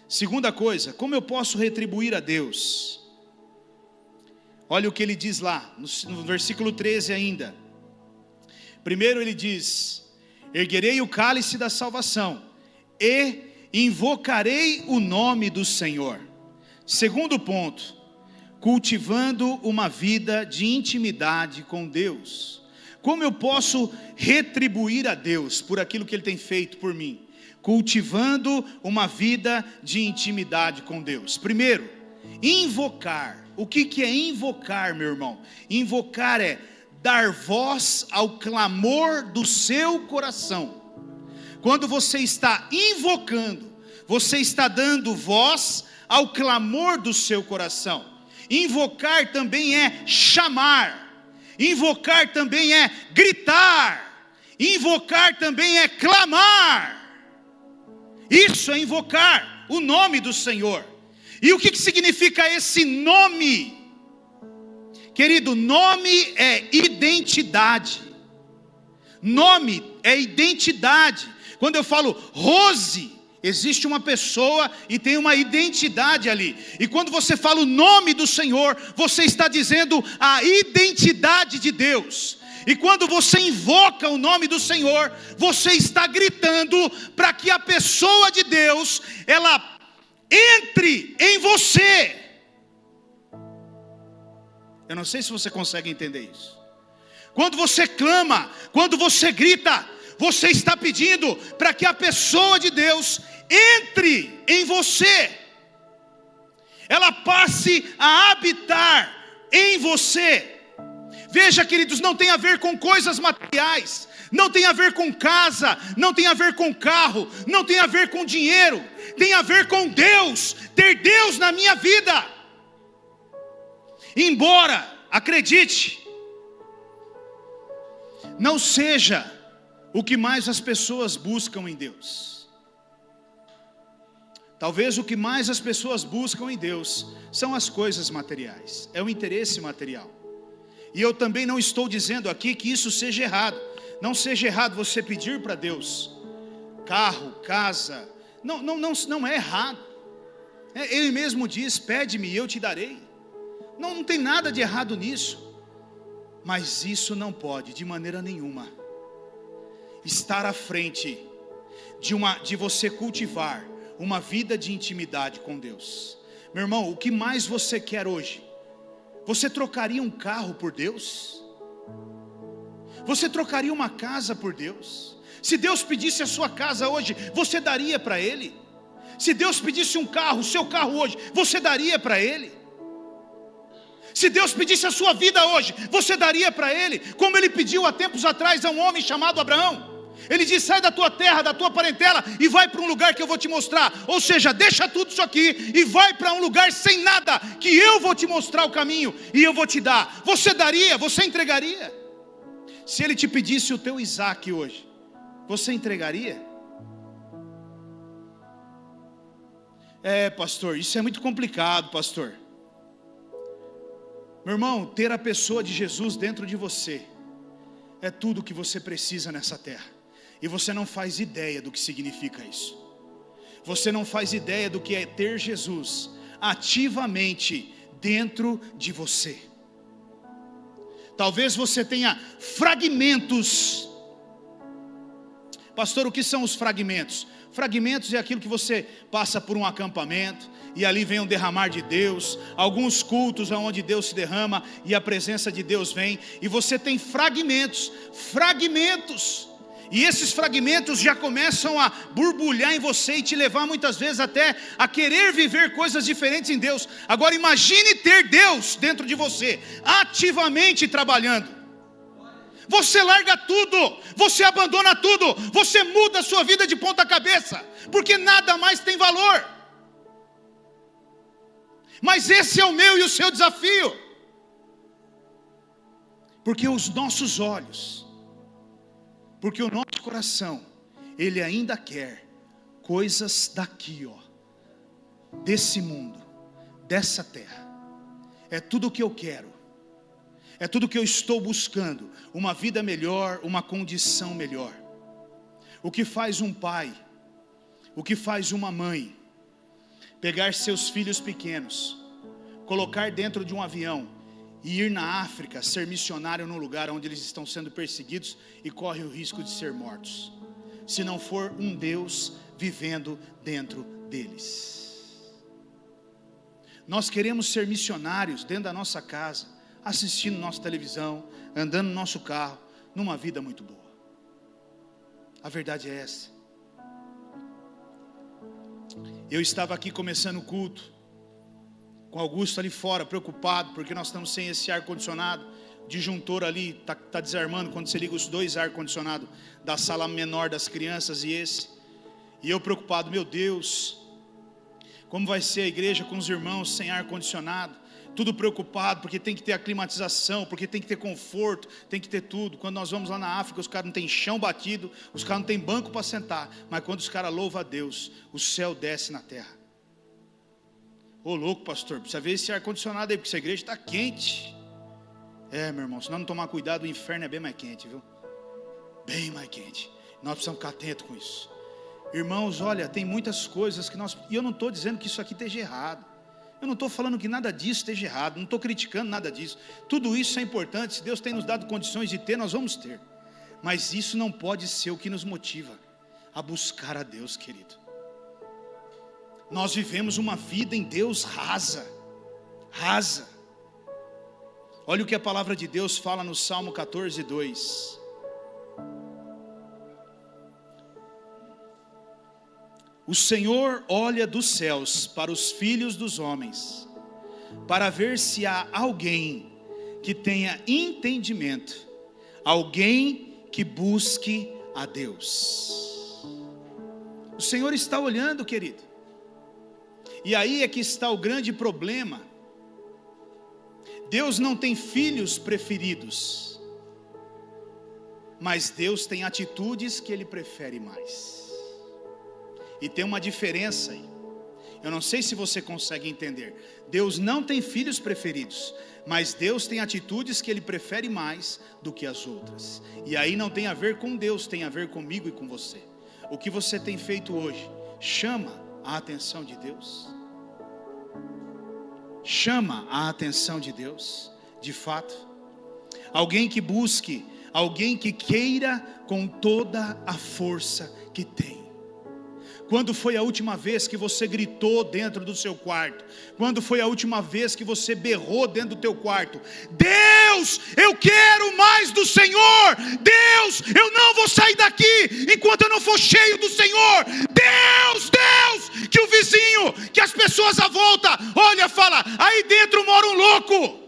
Segunda coisa, como eu posso retribuir a Deus? Olha o que ele diz lá, no versículo 13 ainda. Primeiro ele diz, erguerei o cálice da salvação, e invocarei o nome do Senhor. Segundo ponto, cultivando uma vida de intimidade com Deus. Como eu posso retribuir a Deus por aquilo que Ele tem feito por mim? Cultivando uma vida de intimidade com Deus. Primeiro, invocar. O que é invocar, meu irmão? Invocar é dar voz ao clamor do seu coração. Quando você está invocando, você está dando voz ao clamor do seu coração. Invocar também é chamar, invocar também é gritar, invocar também é clamar. Isso é invocar o nome do Senhor. E o que significa esse nome? Querido, nome é identidade. Nome é identidade. Quando eu falo Rose, existe uma pessoa e tem uma identidade ali. E quando você fala o nome do Senhor, você está dizendo a identidade de Deus. E quando você invoca o nome do Senhor, você está gritando para que a pessoa de Deus, ela entre em você. Eu não sei se você consegue entender isso. Quando você clama, quando você grita, você está pedindo para que a pessoa de Deus entre em você, ela passe a habitar em você. Veja, queridos, não tem a ver com coisas materiais, não tem a ver com casa, não tem a ver com carro, não tem a ver com dinheiro, tem a ver com Deus, ter Deus na minha vida. Embora, acredite, não seja o que mais as pessoas buscam em Deus. Talvez o que mais as pessoas buscam em Deus são as coisas materiais, é o interesse material. E eu também não estou dizendo aqui que isso seja errado. Não seja errado você pedir para Deus carro, casa. Não é errado. Ele mesmo diz: pede-me e eu te darei. Não tem nada de errado nisso. Mas isso não pode, de maneira nenhuma, estar à frente de você cultivar uma vida de intimidade com Deus. Meu irmão, o que mais você quer hoje? Você trocaria um carro por Deus? Você trocaria uma casa por Deus? Se Deus pedisse a sua casa hoje, você daria para Ele? Se Deus pedisse um carro, o seu carro hoje, você daria para Ele? Se Deus pedisse a sua vida hoje, você daria para Ele? Como Ele pediu há tempos atrás a um homem chamado Abraão. Ele diz: sai da tua terra, da tua parentela e vai para um lugar que eu vou te mostrar. Ou seja, deixa tudo isso aqui e vai para um lugar sem nada, que eu vou te mostrar o caminho e eu vou te dar. Você daria? Você entregaria? Se Ele te pedisse o teu Isaac hoje, você entregaria? Pastor, isso é muito complicado, pastor. Meu irmão, ter a pessoa de Jesus dentro de você é tudo o que você precisa nessa terra. E você não faz ideia do que significa isso. Você não faz ideia do que é ter Jesus ativamente dentro de você. Talvez você tenha fragmentos. Pastor, o que são os fragmentos? Fragmentos é aquilo que você passa por um acampamento e ali vem um derramar de Deus, alguns cultos onde Deus se derrama e a presença de Deus vem, e você tem fragmentos, e esses fragmentos já começam a borbulhar em você e te levar muitas vezes até a querer viver coisas diferentes em Deus. Agora imagine ter Deus dentro de você, ativamente trabalhando. Você larga tudo, você abandona tudo, você muda a sua vida de ponta cabeça, porque nada mais tem valor. Mas esse é o meu e o seu desafio, porque os nossos olhos, porque o nosso coração, ele ainda quer coisas daqui, desse mundo, dessa terra. É tudo o que eu quero, é tudo o que eu estou buscando, uma vida melhor, uma condição melhor. O que faz um pai, o que faz uma mãe, pegar seus filhos pequenos, colocar dentro de um avião e ir na África, ser missionário num lugar onde eles estão sendo perseguidos e correm o risco de ser mortos, se não for um Deus vivendo dentro deles. Nós queremos ser missionários dentro da nossa casa, assistindo nossa televisão, andando no nosso carro, numa vida muito boa. A verdade é essa. Eu estava aqui começando o culto, com Augusto ali fora, preocupado, porque nós estamos sem esse ar-condicionado. O disjuntor ali está desarmando quando você liga os dois ar-condicionados da sala menor das crianças e esse. E eu preocupado, meu Deus, como vai ser a igreja com os irmãos sem ar-condicionado? Tudo preocupado, porque tem que ter a climatização, porque tem que ter conforto, tem que ter tudo. Quando nós vamos lá na África, os caras não tem chão batido, os caras não tem banco para sentar, mas quando os caras louvam a Deus, o céu desce na terra. Ô louco, pastor, precisa ver esse ar-condicionado aí, porque essa igreja está quente. Meu irmão, se nós não tomar cuidado, o inferno é bem mais quente, viu? Bem mais quente. Nós precisamos ficar atentos com isso. Irmãos, olha, tem muitas coisas que nós... E eu não estou dizendo que isso aqui esteja errado. Eu não estou falando que nada disso esteja errado. Não estou criticando nada disso. Tudo isso é importante. Se Deus tem nos dado condições de ter, nós vamos ter. Mas isso não pode ser o que nos motiva a buscar a Deus, querido. Nós vivemos uma vida em Deus rasa. Olha o que a palavra de Deus fala no Salmo 14:2. O Senhor olha dos céus para os filhos dos homens, para ver se há alguém que tenha entendimento, alguém que busque a Deus. O Senhor está olhando, querido. E aí é que está o grande problema. Deus não tem filhos preferidos, mas Deus tem atitudes que Ele prefere mais. E tem uma diferença aí. Eu não sei se você consegue entender. Deus não tem filhos preferidos, mas Deus tem atitudes que Ele prefere mais do que as outras. E aí não tem a ver com Deus, tem a ver comigo e com você. O que você tem feito hoje chama a atenção de Deus? Chama a atenção de Deus, de fato? Alguém que busque, alguém que queira com toda a força que tem. Quando foi a última vez que você gritou dentro do seu quarto? Quando foi a última vez que você berrou dentro do teu quarto? Deus, eu quero mais do Senhor. Deus, eu não vou sair daqui enquanto eu não for cheio do Senhor. Deus, Deus, que o vizinho, que as pessoas à volta, olha, fala, aí dentro mora um louco.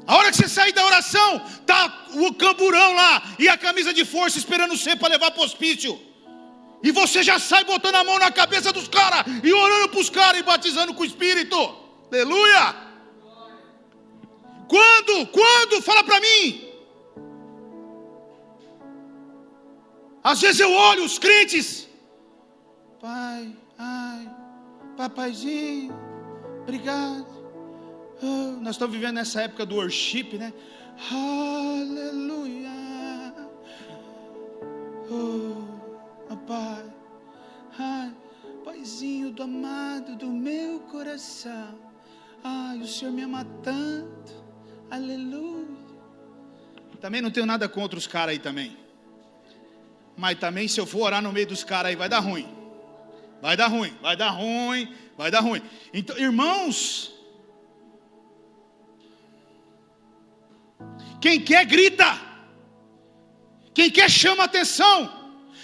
A hora que você sair da oração, tá o camburão lá e a camisa de força esperando você para levar para o hospício. E você já sai botando a mão na cabeça dos caras e orando para os caras e batizando com o Espírito. Aleluia! Quando? Fala para mim. Às vezes eu olho os crentes. Pai, papaizinho, obrigado. Oh, nós estamos vivendo nessa época do worship, né? Aleluia. Oh, Pai, Paizinho do amado do meu coração, o Senhor me ama tanto, aleluia. Também não tenho nada contra os caras aí também, mas também se eu for orar no meio dos caras aí vai dar ruim, vai dar ruim. Então, irmãos, quem quer grita, quem quer chama atenção.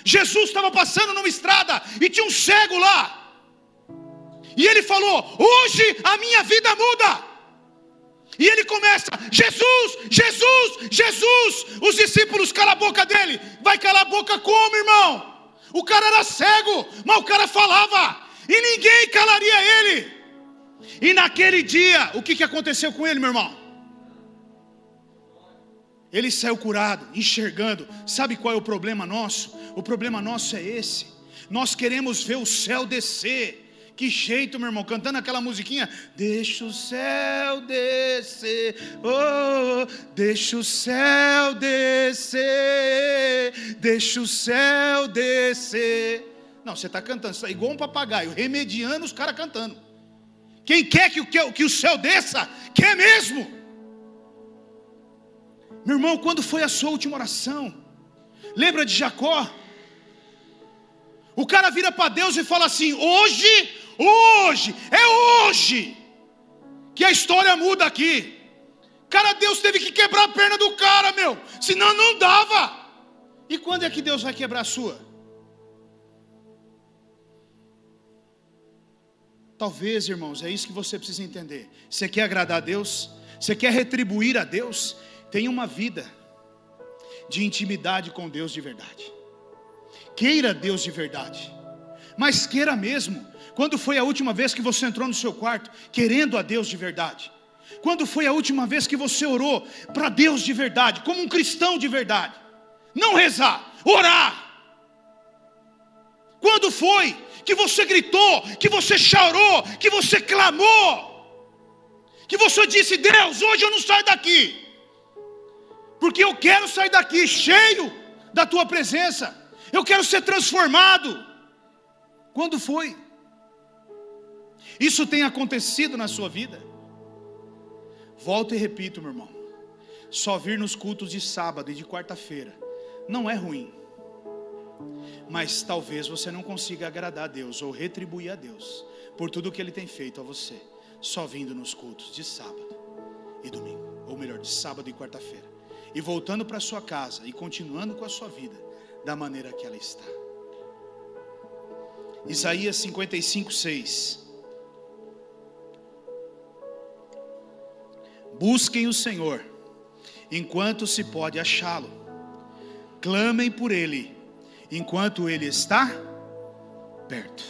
Jesus estava passando numa estrada e tinha um cego lá. E ele falou: hoje a minha vida muda. E ele começa: Jesus, Jesus, Jesus. Os discípulos calam a boca dele. Vai calar a boca como, irmão? O cara era cego, mas o cara falava. E ninguém calaria ele. E naquele dia, o que aconteceu com ele, meu irmão? Ele saiu curado, enxergando. Sabe qual é o problema nosso? O problema nosso é esse. Nós queremos ver o céu descer. Que jeito, meu irmão, cantando aquela musiquinha. Deixa o céu descer, oh, deixa o céu descer, deixa o céu descer. Não, você está cantando, você está igual um papagaio, remediando os caras cantando. Quem quer que o céu desça, quer mesmo. Meu irmão, quando foi a sua última oração? Lembra de Jacó? O cara vira para Deus e fala assim: hoje, que a história muda aqui. Cara, Deus teve que quebrar a perna do cara, meu, senão não dava. E quando é que Deus vai quebrar a sua? Talvez, irmãos, é isso que você precisa entender. Você quer agradar a Deus? Você quer retribuir a Deus? Tenha uma vida de intimidade com Deus de verdade. Queira Deus de verdade, mas queira mesmo. Quando foi a última vez que você entrou no seu quarto querendo a Deus de verdade? Quando foi a última vez que você orou para Deus de verdade, como um cristão de verdade? Não rezar, orar. Quando foi que você gritou, que você chorou, que você clamou, que você disse: Deus, hoje eu não saio daqui, porque eu quero sair daqui cheio da tua presença, eu quero ser transformado? Quando foi? Isso tem acontecido na sua vida? Volto e repito, meu irmão, só vir nos cultos de sábado e de quarta-feira não é ruim, mas talvez você não consiga agradar a Deus ou retribuir a Deus por tudo que Ele tem feito a você. só vindo nos cultos de sábado e domingo, ou melhor, de sábado e quarta-feira, e voltando para sua casa e continuando com a sua vida da maneira que ela está. Isaías 55:6. Busquem o Senhor enquanto se pode achá-lo, clamem por Ele enquanto Ele está perto.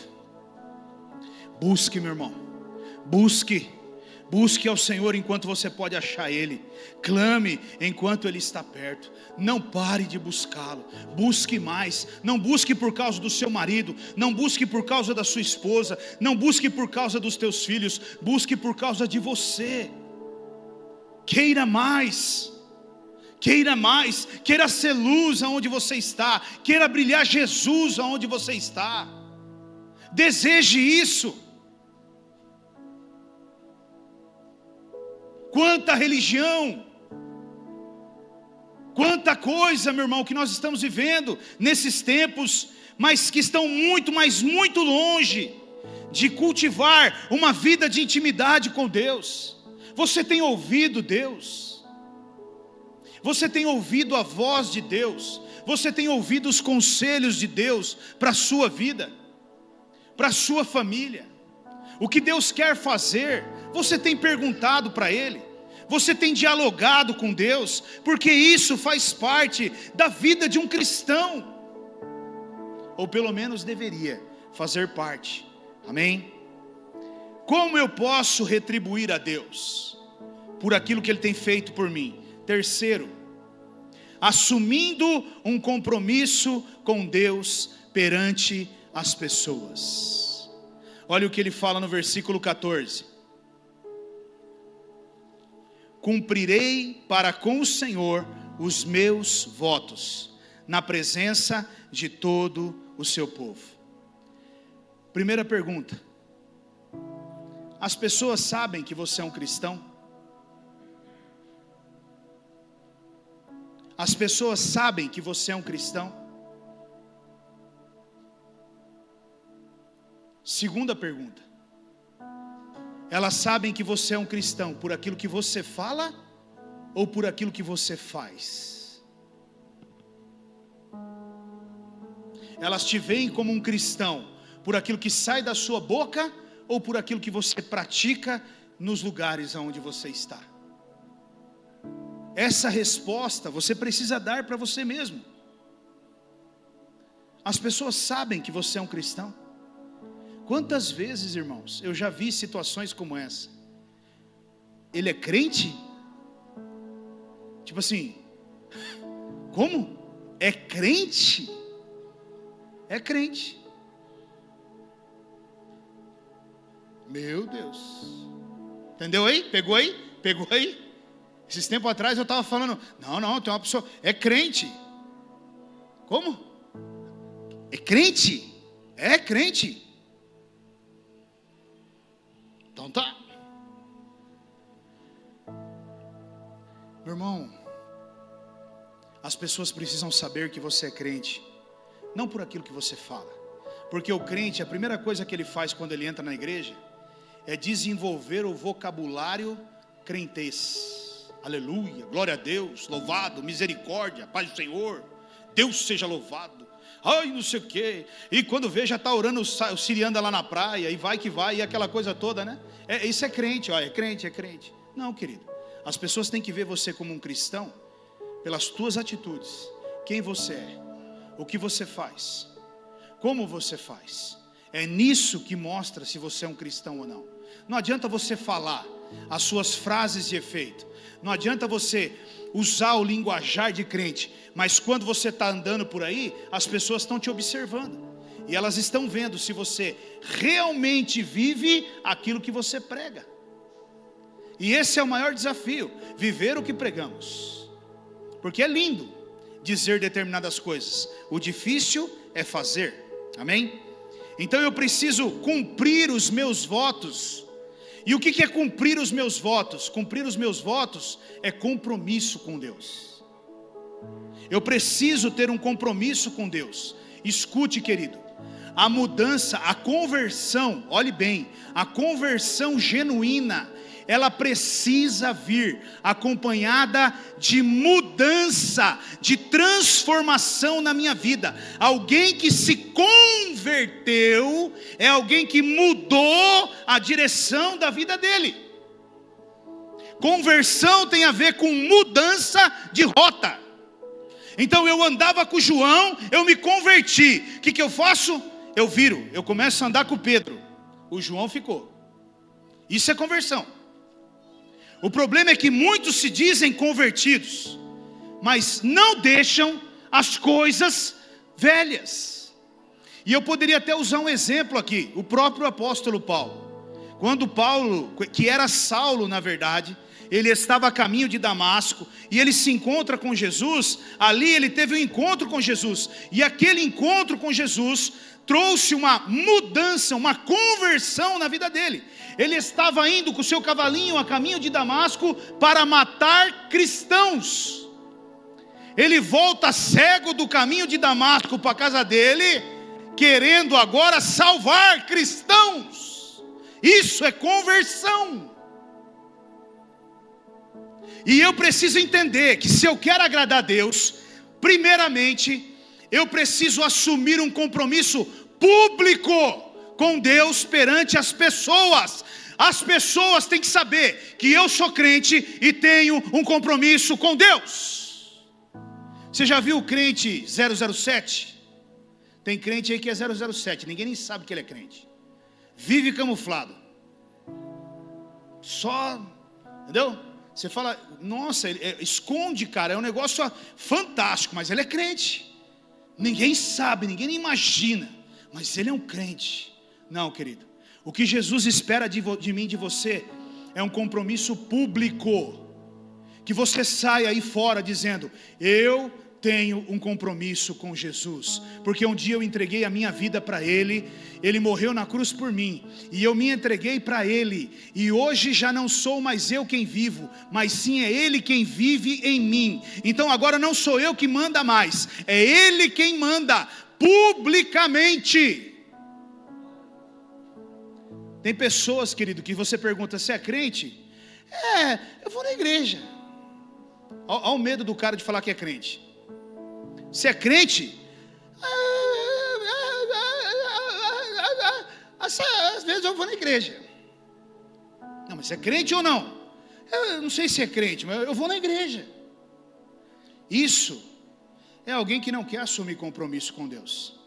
Busque, meu irmão, busque ao Senhor enquanto você pode achar Ele, clame enquanto Ele está perto, não pare de buscá-lo, busque mais, não busque por causa do seu marido, não busque por causa da sua esposa, não busque por causa dos teus filhos, busque por causa de você. Queira mais, queira ser luz aonde você está, queira brilhar Jesus aonde você está, deseje isso. Quanta religião, quanta coisa, meu irmão, que nós estamos vivendo nesses tempos, mas que estão muito, mas muito longe de cultivar uma vida de intimidade com Deus. Você tem ouvido Deus? Você tem ouvido a voz de Deus? Você tem ouvido os conselhos de Deus para a sua vida, para a sua família? O que Deus quer fazer, você tem perguntado para Ele? Você tem dialogado com Deus? Porque isso faz parte da vida de um cristão, ou pelo menos deveria fazer parte. Amém? Como eu posso retribuir a Deus por aquilo que Ele tem feito por mim? Terceiro, assumindo um compromisso com Deus perante as pessoas. Olha o que ele fala no versículo 14: cumprirei para com o Senhor os meus votos, na presença de todo o seu povo. Primeira pergunta: as pessoas sabem que você é um cristão? As pessoas sabem que você é um cristão? Segunda pergunta: elas sabem que você é um cristão por aquilo que você fala ou por aquilo que você faz? Elas te veem como um cristão por aquilo que sai da sua boca ou por aquilo que você pratica nos lugares onde você está? Essa resposta você precisa dar para você mesmo. As pessoas sabem que você é um cristão? Quantas vezes, irmãos, eu já vi situações como essa. Ele é crente? Tipo assim, como? É crente? É crente. Meu Deus. Entendeu aí? Pegou aí? Pegou aí? Esses tempos atrás eu estava falando, não, tem uma pessoa, é crente. Como? É crente? É crente. Então tá. Meu irmão, as pessoas precisam saber que você é crente, não por aquilo que você fala. Porque o crente, a primeira coisa que ele faz quando ele entra na igreja é desenvolver o vocabulário crentez. Aleluia, glória a Deus, louvado, misericórdia, paz do Senhor, Deus seja louvado, ai não sei o que, e quando vê já está orando o sirianda lá na praia, e vai que vai, e aquela coisa toda, né? Isso é crente, ó, é crente. Não, querido, as pessoas têm que ver você como um cristão pelas tuas atitudes, quem você é, o que você faz, como você faz. É nisso que mostra se você é um cristão ou não. Não adianta você falar as suas frases de efeito, não adianta você usar o linguajar de crente, mas quando você está andando por aí, as pessoas estão te observando, e elas estão vendo se você realmente vive aquilo que você prega. E esse é o maior desafio, viver o que pregamos, porque é lindo dizer determinadas coisas, o difícil é fazer, amém? Então eu preciso cumprir os meus votos. E o que é cumprir os meus votos? Cumprir os meus votos é compromisso com Deus. Eu preciso ter um compromisso com Deus. Escute, querido, a mudança, a conversão, olhe bem, a conversão genuína, ela precisa vir acompanhada de mudança, de transformação na minha vida. Alguém que se converteu é alguém que mudou a direção da vida dele. Conversão tem a ver com mudança de rota. Então eu andava com o João, eu me converti. O que eu faço? Eu viro, eu começo a andar com o Pedro. O João ficou. Isso é conversão. O problema é que muitos se dizem convertidos, mas não deixam as coisas velhas. E eu poderia até usar um exemplo aqui, o próprio apóstolo Paulo. Quando Paulo, que era Saulo na verdade, ele estava a caminho de Damasco, e ele se encontra com Jesus. Ali ele teve um encontro com Jesus, e aquele encontro com Jesus trouxe uma mudança, uma conversão na vida dele. Ele estava indo com o seu cavalinho a caminho de Damasco para matar cristãos. Ele volta cego do caminho de Damasco para a casa dele, querendo agora salvar cristãos. Isso é conversão. E eu preciso entender que se eu quero agradar a Deus, primeiramente, eu preciso assumir um compromisso público com Deus perante as pessoas. As pessoas têm que saber que eu sou crente e tenho um compromisso com Deus. Você já viu o crente 007? Tem crente aí que é 007, ninguém nem sabe que ele é crente. Vive camuflado. Só, entendeu? Você fala, nossa, ele esconde, cara, é um negócio fantástico, mas ele é crente. Ninguém sabe, ninguém imagina, mas ele é um crente. Não, querido, o que Jesus espera de mim, de você, é um compromisso público. Que você saia aí fora dizendo, eu tenho um compromisso com Jesus, porque um dia eu entreguei a minha vida para Ele, Ele morreu na cruz por mim, e eu me entreguei para Ele, e hoje já não sou mais eu quem vivo, mas sim é Ele quem vive em mim. Então agora não sou eu que manda mais, é Ele quem manda, publicamente. Tem pessoas, querido, que você pergunta, você é crente? Eu vou na igreja. Olha o medo do cara de falar que é crente. Você é crente? Às vezes eu vou na igreja. Não, mas você é crente ou não? Eu não sei se é crente, mas eu vou na igreja. Isso é alguém que não quer assumir compromisso com Deus.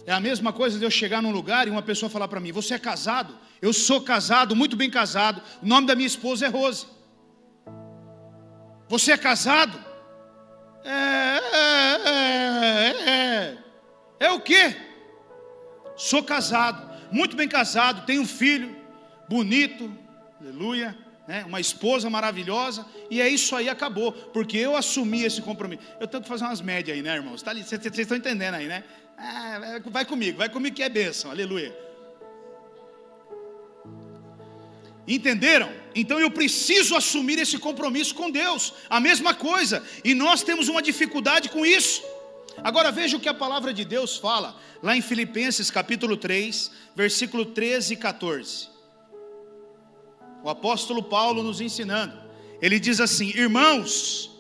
É a mesma coisa de eu chegar num lugar e uma pessoa falar para mim, você é casado? Eu sou casado, muito bem casado. O nome da minha esposa é Rose. Você é casado? É o quê? Sou casado, muito bem casado, tenho um filho bonito, aleluia, né? Uma esposa maravilhosa, e é isso aí, acabou, porque eu assumi esse compromisso. Eu tento fazer umas médias aí, né, irmãos? Vocês estão entendendo aí, né? Vai comigo que é bênção, aleluia. Entenderam? Então eu preciso assumir esse compromisso com Deus. A mesma coisa, e nós temos uma dificuldade com isso. Agora veja o que a palavra de Deus fala lá em Filipenses capítulo 3, versículo 13 e 14. O apóstolo Paulo nos ensinando. Ele diz assim, irmãos,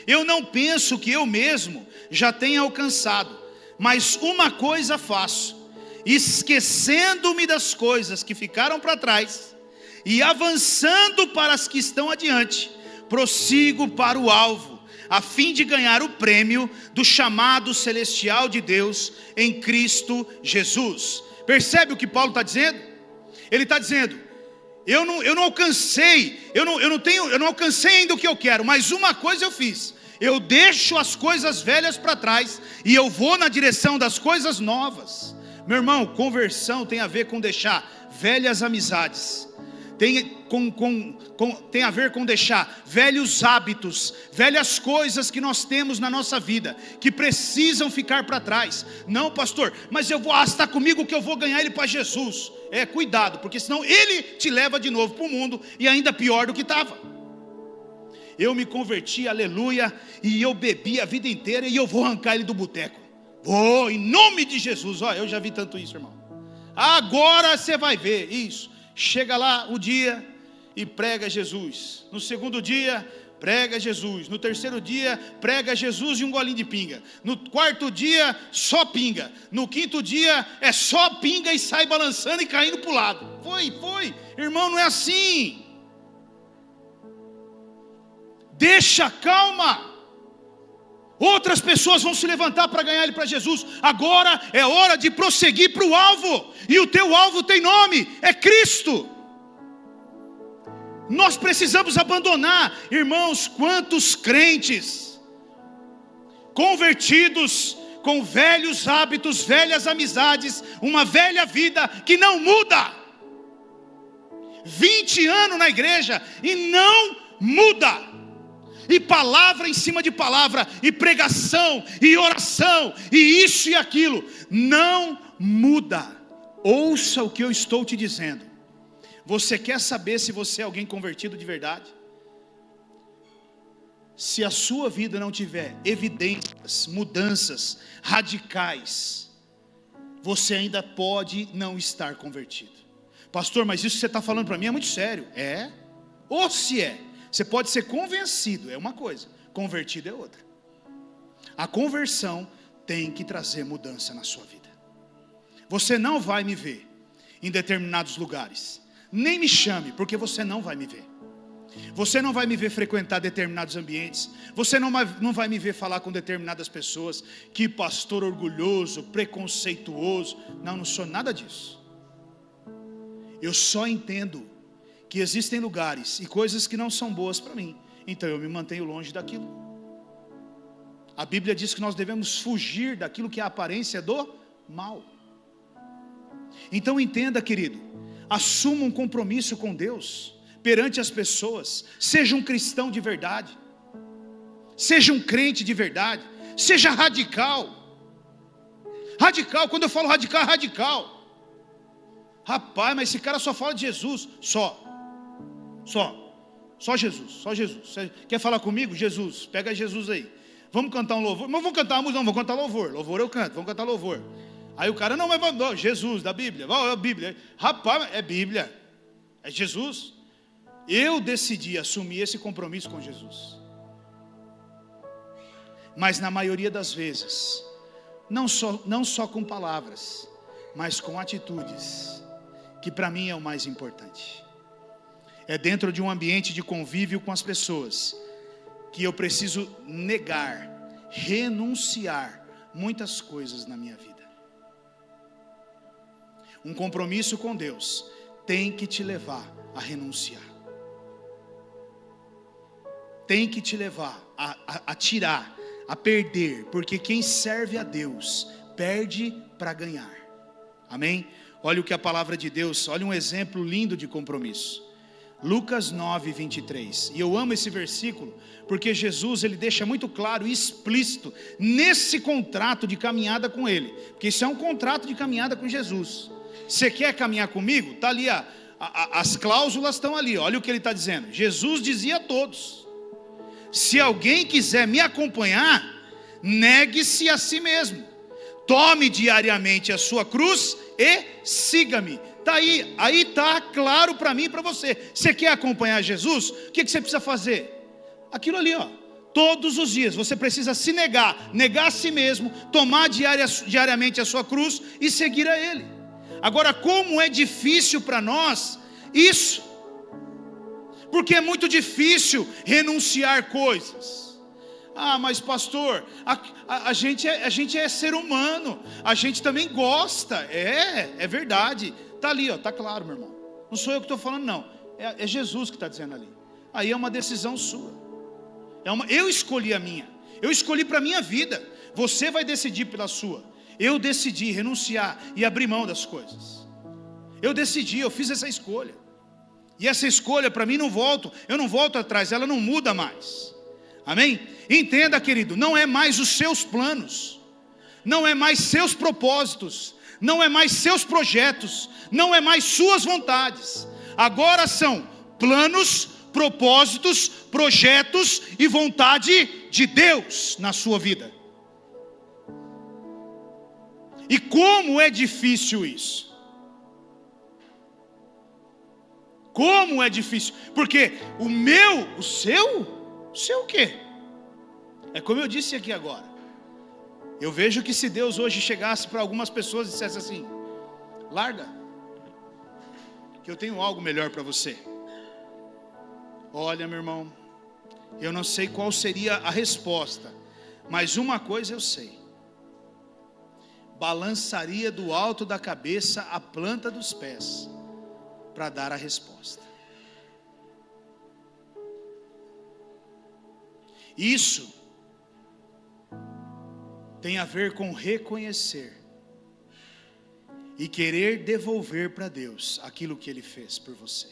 eu não penso que eu mesmo já tenha alcançado, mas uma coisa faço, esquecendo-me das coisas que ficaram para trás e avançando para as que estão adiante, prossigo para o alvo, a fim de ganhar o prêmio do chamado celestial de Deus em Cristo Jesus. Percebe o que Paulo está dizendo? Ele está dizendo, eu não alcancei, eu não alcancei ainda o que eu quero, mas uma coisa eu fiz, eu deixo as coisas velhas para trás e eu vou na direção das coisas novas. Meu irmão, conversão tem a ver com deixar velhas amizades, tem a ver com deixar velhos hábitos, velhas coisas que nós temos na nossa vida, que precisam ficar para trás. Não, pastor, mas eu vou arrastar comigo que eu vou ganhar ele para Jesus. Cuidado, porque senão ele te leva de novo para o mundo, e ainda pior do que estava. Eu me converti, aleluia, e eu bebi a vida inteira, e eu vou arrancar ele do boteco. Vou, em nome de Jesus. Ó, eu já vi tanto isso, irmão. Agora você vai ver isso. Chega lá o dia e prega Jesus. No segundo dia, prega Jesus. No terceiro dia, prega Jesus e um golinho de pinga. No quarto dia, só pinga. No quinto dia, é só pinga e sai balançando e caindo para o lado. Foi. Irmão, não é assim. Deixa, calma. Outras pessoas vão se levantar para ganhar ele para Jesus. Agora é hora de prosseguir para o alvo. E o teu alvo tem nome, é Cristo. Nós precisamos abandonar, irmãos, quantos crentes convertidos com velhos hábitos, velhas amizades, uma velha vida que não muda. 20 anos na igreja e não muda. E palavra em cima de palavra, e pregação, e oração, e isso e aquilo, não muda. Ouça o que eu estou te dizendo. Você quer saber se você é alguém convertido de verdade? Se a sua vida não tiver evidências, mudanças radicais, você ainda pode não estar convertido. Pastor, mas isso que você está falando para mim é muito sério. É? Ou se é? Você pode ser convencido, é uma coisa, convertido é outra. A conversão tem que trazer mudança na sua vida. Você não vai me ver em determinados lugares, nem me chame, porque você não vai me ver. Você não vai me ver frequentar determinados ambientes, você não vai me ver falar com determinadas pessoas. Que pastor orgulhoso, preconceituoso. Não sou nada disso. Eu só entendo que existem lugares e coisas que não são boas para mim, então eu me mantenho longe daquilo. A Bíblia diz que nós devemos fugir daquilo que é a aparência do mal. Então entenda, querido, assuma um compromisso com Deus perante as pessoas. Seja um cristão de verdade, seja um crente de verdade, seja radical. Radical, quando eu falo radical, é radical. Rapaz, mas esse cara só fala de Jesus. Só Jesus. Você quer falar comigo? Jesus, pega Jesus aí. Vamos cantar um louvor. Mas vamos cantar uma música? Não, vamos cantar louvor. Louvor eu canto, vamos cantar louvor. Aí o cara, não, mas vamos, Jesus, da Bíblia. A Bíblia. Rapaz, é Bíblia. É Jesus. Eu decidi assumir esse compromisso com Jesus. Mas na maioria das vezes, não só com palavras, mas com atitudes, que para mim é o mais importante. É dentro de um ambiente de convívio com as pessoas que eu preciso negar, renunciar muitas coisas na minha vida. Um compromisso com Deus tem que te levar a renunciar. Tem que te levar a tirar, a perder, porque quem serve a Deus perde para ganhar. Amém? Olha o que a palavra de Deus, olha um exemplo lindo de compromisso. Lucas 9, 23, e eu amo esse versículo, porque Jesus, ele deixa muito claro e explícito, nesse contrato de caminhada com Ele, porque isso é um contrato de caminhada com Jesus. Você quer caminhar comigo? Está ali, as cláusulas estão ali, olha o que ele está dizendo. Jesus dizia a todos: se alguém quiser me acompanhar, negue-se a si mesmo, tome diariamente a sua cruz e siga-me. Está aí está claro para mim e para você. Você quer acompanhar Jesus? O que você precisa fazer? Aquilo ali, todos os dias você precisa se negar a si mesmo, tomar diariamente a sua cruz e seguir a Ele. Agora, como é difícil para nós isso, porque é muito difícil renunciar coisas. Mas pastor, a gente é ser humano, a gente também gosta. É verdade. Está ali, está claro, meu irmão. Não sou eu que estou falando, não. É Jesus que está dizendo ali. Aí é uma decisão sua. Eu escolhi a minha. Eu escolhi para a minha vida. Você vai decidir pela sua. Eu decidi renunciar e abrir mão das coisas. Eu fiz essa escolha. E essa escolha para mim eu não volto atrás, ela não muda mais. Amém? Entenda, querido, não é mais os seus planos, não é mais seus propósitos, não é mais seus projetos, não é mais suas vontades. Agora são planos, propósitos, projetos e vontade de Deus na sua vida. E como é difícil isso. Como é difícil. Porque o seu o quê? É como eu disse aqui agora. Eu vejo que se Deus hoje chegasse para algumas pessoas e dissesse assim: larga, que eu tenho algo melhor para você. Olha, meu irmão, eu não sei qual seria a resposta, mas uma coisa eu sei: balançaria do alto da cabeça a planta dos pés para dar a resposta. Isso tem a ver com reconhecer e querer devolver para Deus aquilo que Ele fez por você.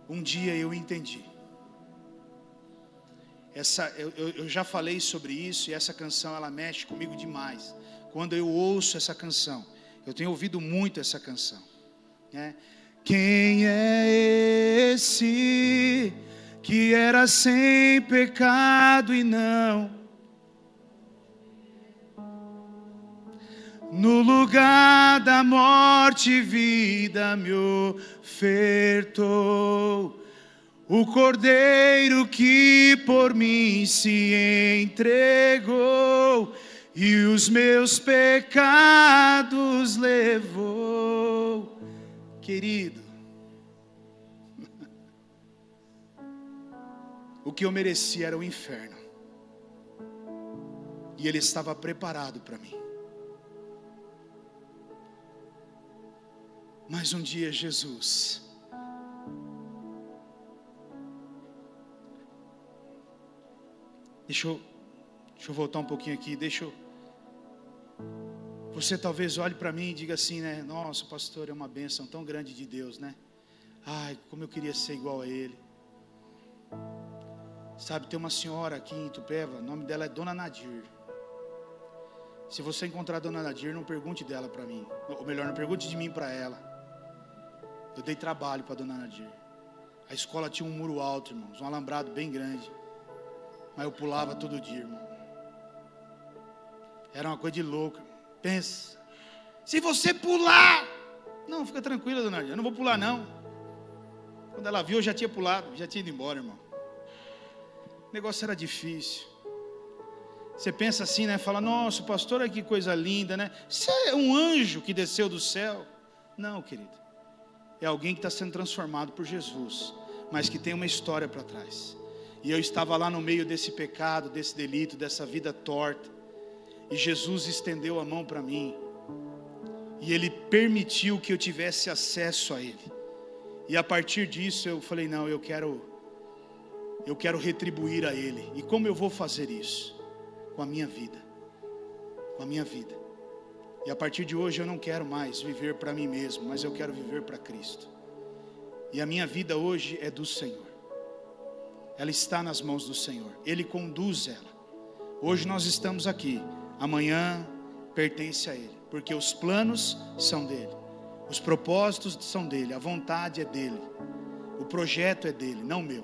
Um dia eu entendi. Eu já falei sobre isso, e essa canção ela mexe comigo demais. Quando eu ouço essa canção, eu tenho ouvido muito essa canção, né? Quem é esse que era sem pecado e não, no lugar da morte vida me ofertou. O Cordeiro que por mim se entregou e os meus pecados levou. Querido, o que eu merecia era o inferno, e Ele estava preparado para mim. Mas um dia Jesus Deixa eu voltar um pouquinho aqui. Você talvez olhe para mim e diga assim, né? Nossa, pastor, é uma bênção tão grande de Deus, né? Ai, como eu queria ser igual a Ele. Sabe, tem uma senhora aqui em Itupeva, o nome dela é Dona Nadir. Se você encontrar a Dona Nadir, não pergunte dela para mim. Ou melhor, não pergunte de mim para ela. Eu dei trabalho para a Dona Nadir. A escola tinha um muro alto, irmãos, um alambrado bem grande. Mas eu pulava todo dia, irmão. Era uma coisa de louco. Pensa, se você pular... Não, fica tranquila, Dona Nadir, eu não vou pular não. Quando ela viu, eu já tinha pulado, já tinha ido embora, irmão. O negócio era difícil. Você pensa assim, né? Fala, nossa, pastor, que coisa linda, né? Você é um anjo que desceu do céu. Não, querido. É alguém que está sendo transformado por Jesus, mas que tem uma história para trás. E eu estava lá no meio desse pecado, desse delito, dessa vida torta. E Jesus estendeu a mão para mim. E Ele permitiu que eu tivesse acesso a Ele. E a partir disso eu falei, não, eu quero retribuir a Ele. E como eu vou fazer isso? Com a minha vida. Com a minha vida. E a partir de hoje eu não quero mais viver para mim mesmo, mas eu quero viver para Cristo. E a minha vida hoje é do Senhor. Ela está nas mãos do Senhor. Ele conduz ela. Hoje nós estamos aqui. Amanhã pertence a Ele. Porque os planos são dEle. Os propósitos são dEle. A vontade é dEle. O projeto é dEle, não meu.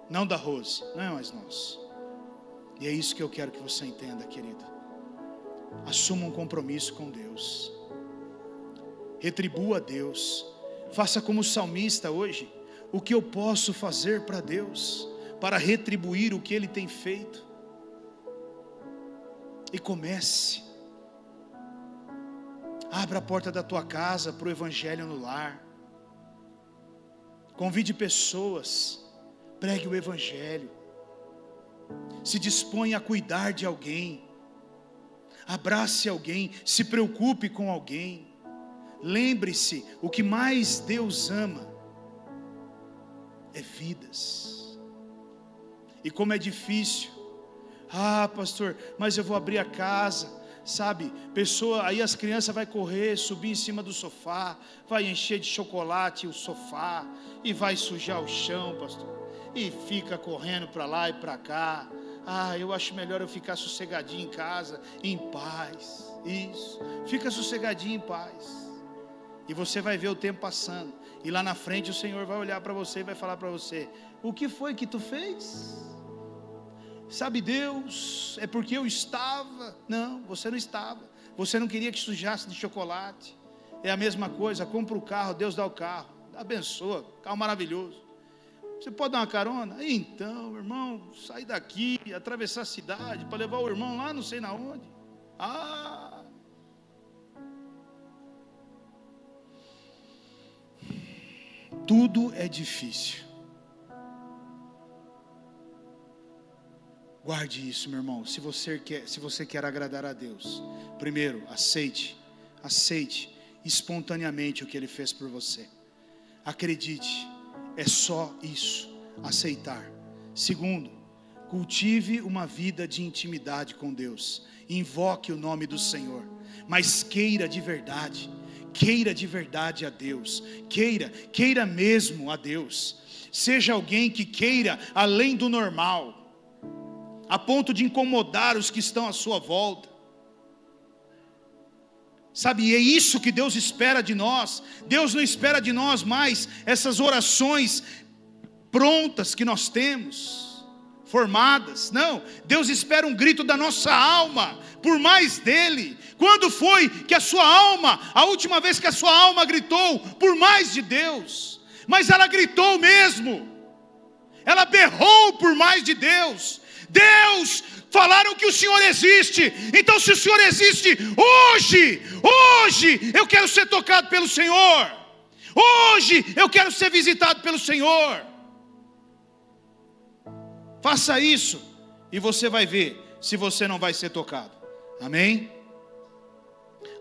Não da Rose, não é mais nosso. E é isso que eu quero que você entenda, querido. Assuma um compromisso com Deus. Retribua a Deus. Faça como o salmista hoje. O que eu posso fazer para Deus, para retribuir o que Ele tem feito? E comece. Abra a porta da tua casa para o Evangelho no lar. Convide pessoas. Pregue o Evangelho. Se disponha a cuidar de alguém. Abrace alguém. Se preocupe com alguém. Lembre-se, o que mais Deus ama é vidas. E como é difícil. Ah, pastor, mas eu vou abrir a casa, sabe? Aí as crianças vão correr, subir em cima do sofá, vai encher de chocolate o sofá e vai sujar o chão, pastor. E fica correndo para lá e para cá. Ah, eu acho melhor eu ficar sossegadinho em casa, em paz. Isso. Fica sossegadinho em paz. E você vai ver o tempo passando. E lá na frente o Senhor vai olhar para você e vai falar para você: o que foi que tu fez? Sabe, Deus, é porque eu estava. Não, você não estava. Você não queria que sujasse de chocolate. É a mesma coisa, compra o carro, Deus dá o carro, abençoa, carro maravilhoso. Você pode dar uma carona? Então, irmão, sair daqui, atravessar a cidade, para levar o irmão lá não sei na onde. Tudo é difícil. Guarde isso, meu irmão. Se você quer agradar a Deus, primeiro, aceite espontaneamente o que Ele fez por você. Acredite, é só isso, aceitar. Segundo, cultive uma vida de intimidade com Deus. Invoque o nome do Senhor, mas queira de verdade a Deus. Queira mesmo a Deus. Seja alguém que queira além do normal, a ponto de incomodar os que estão à sua volta. Sabe, é isso que Deus espera de nós. Deus não espera de nós mais essas orações prontas que nós temos, formadas. Não, Deus espera um grito da nossa alma, por mais dEle. Quando foi que a última vez que a sua alma gritou por mais de Deus? Mas ela gritou mesmo, ela berrou por mais de Deus. Deus, falaram que o Senhor existe, então se o Senhor existe, hoje eu quero ser tocado pelo Senhor, hoje eu quero ser visitado pelo Senhor. Faça isso, e você vai ver se você não vai ser tocado. Amém?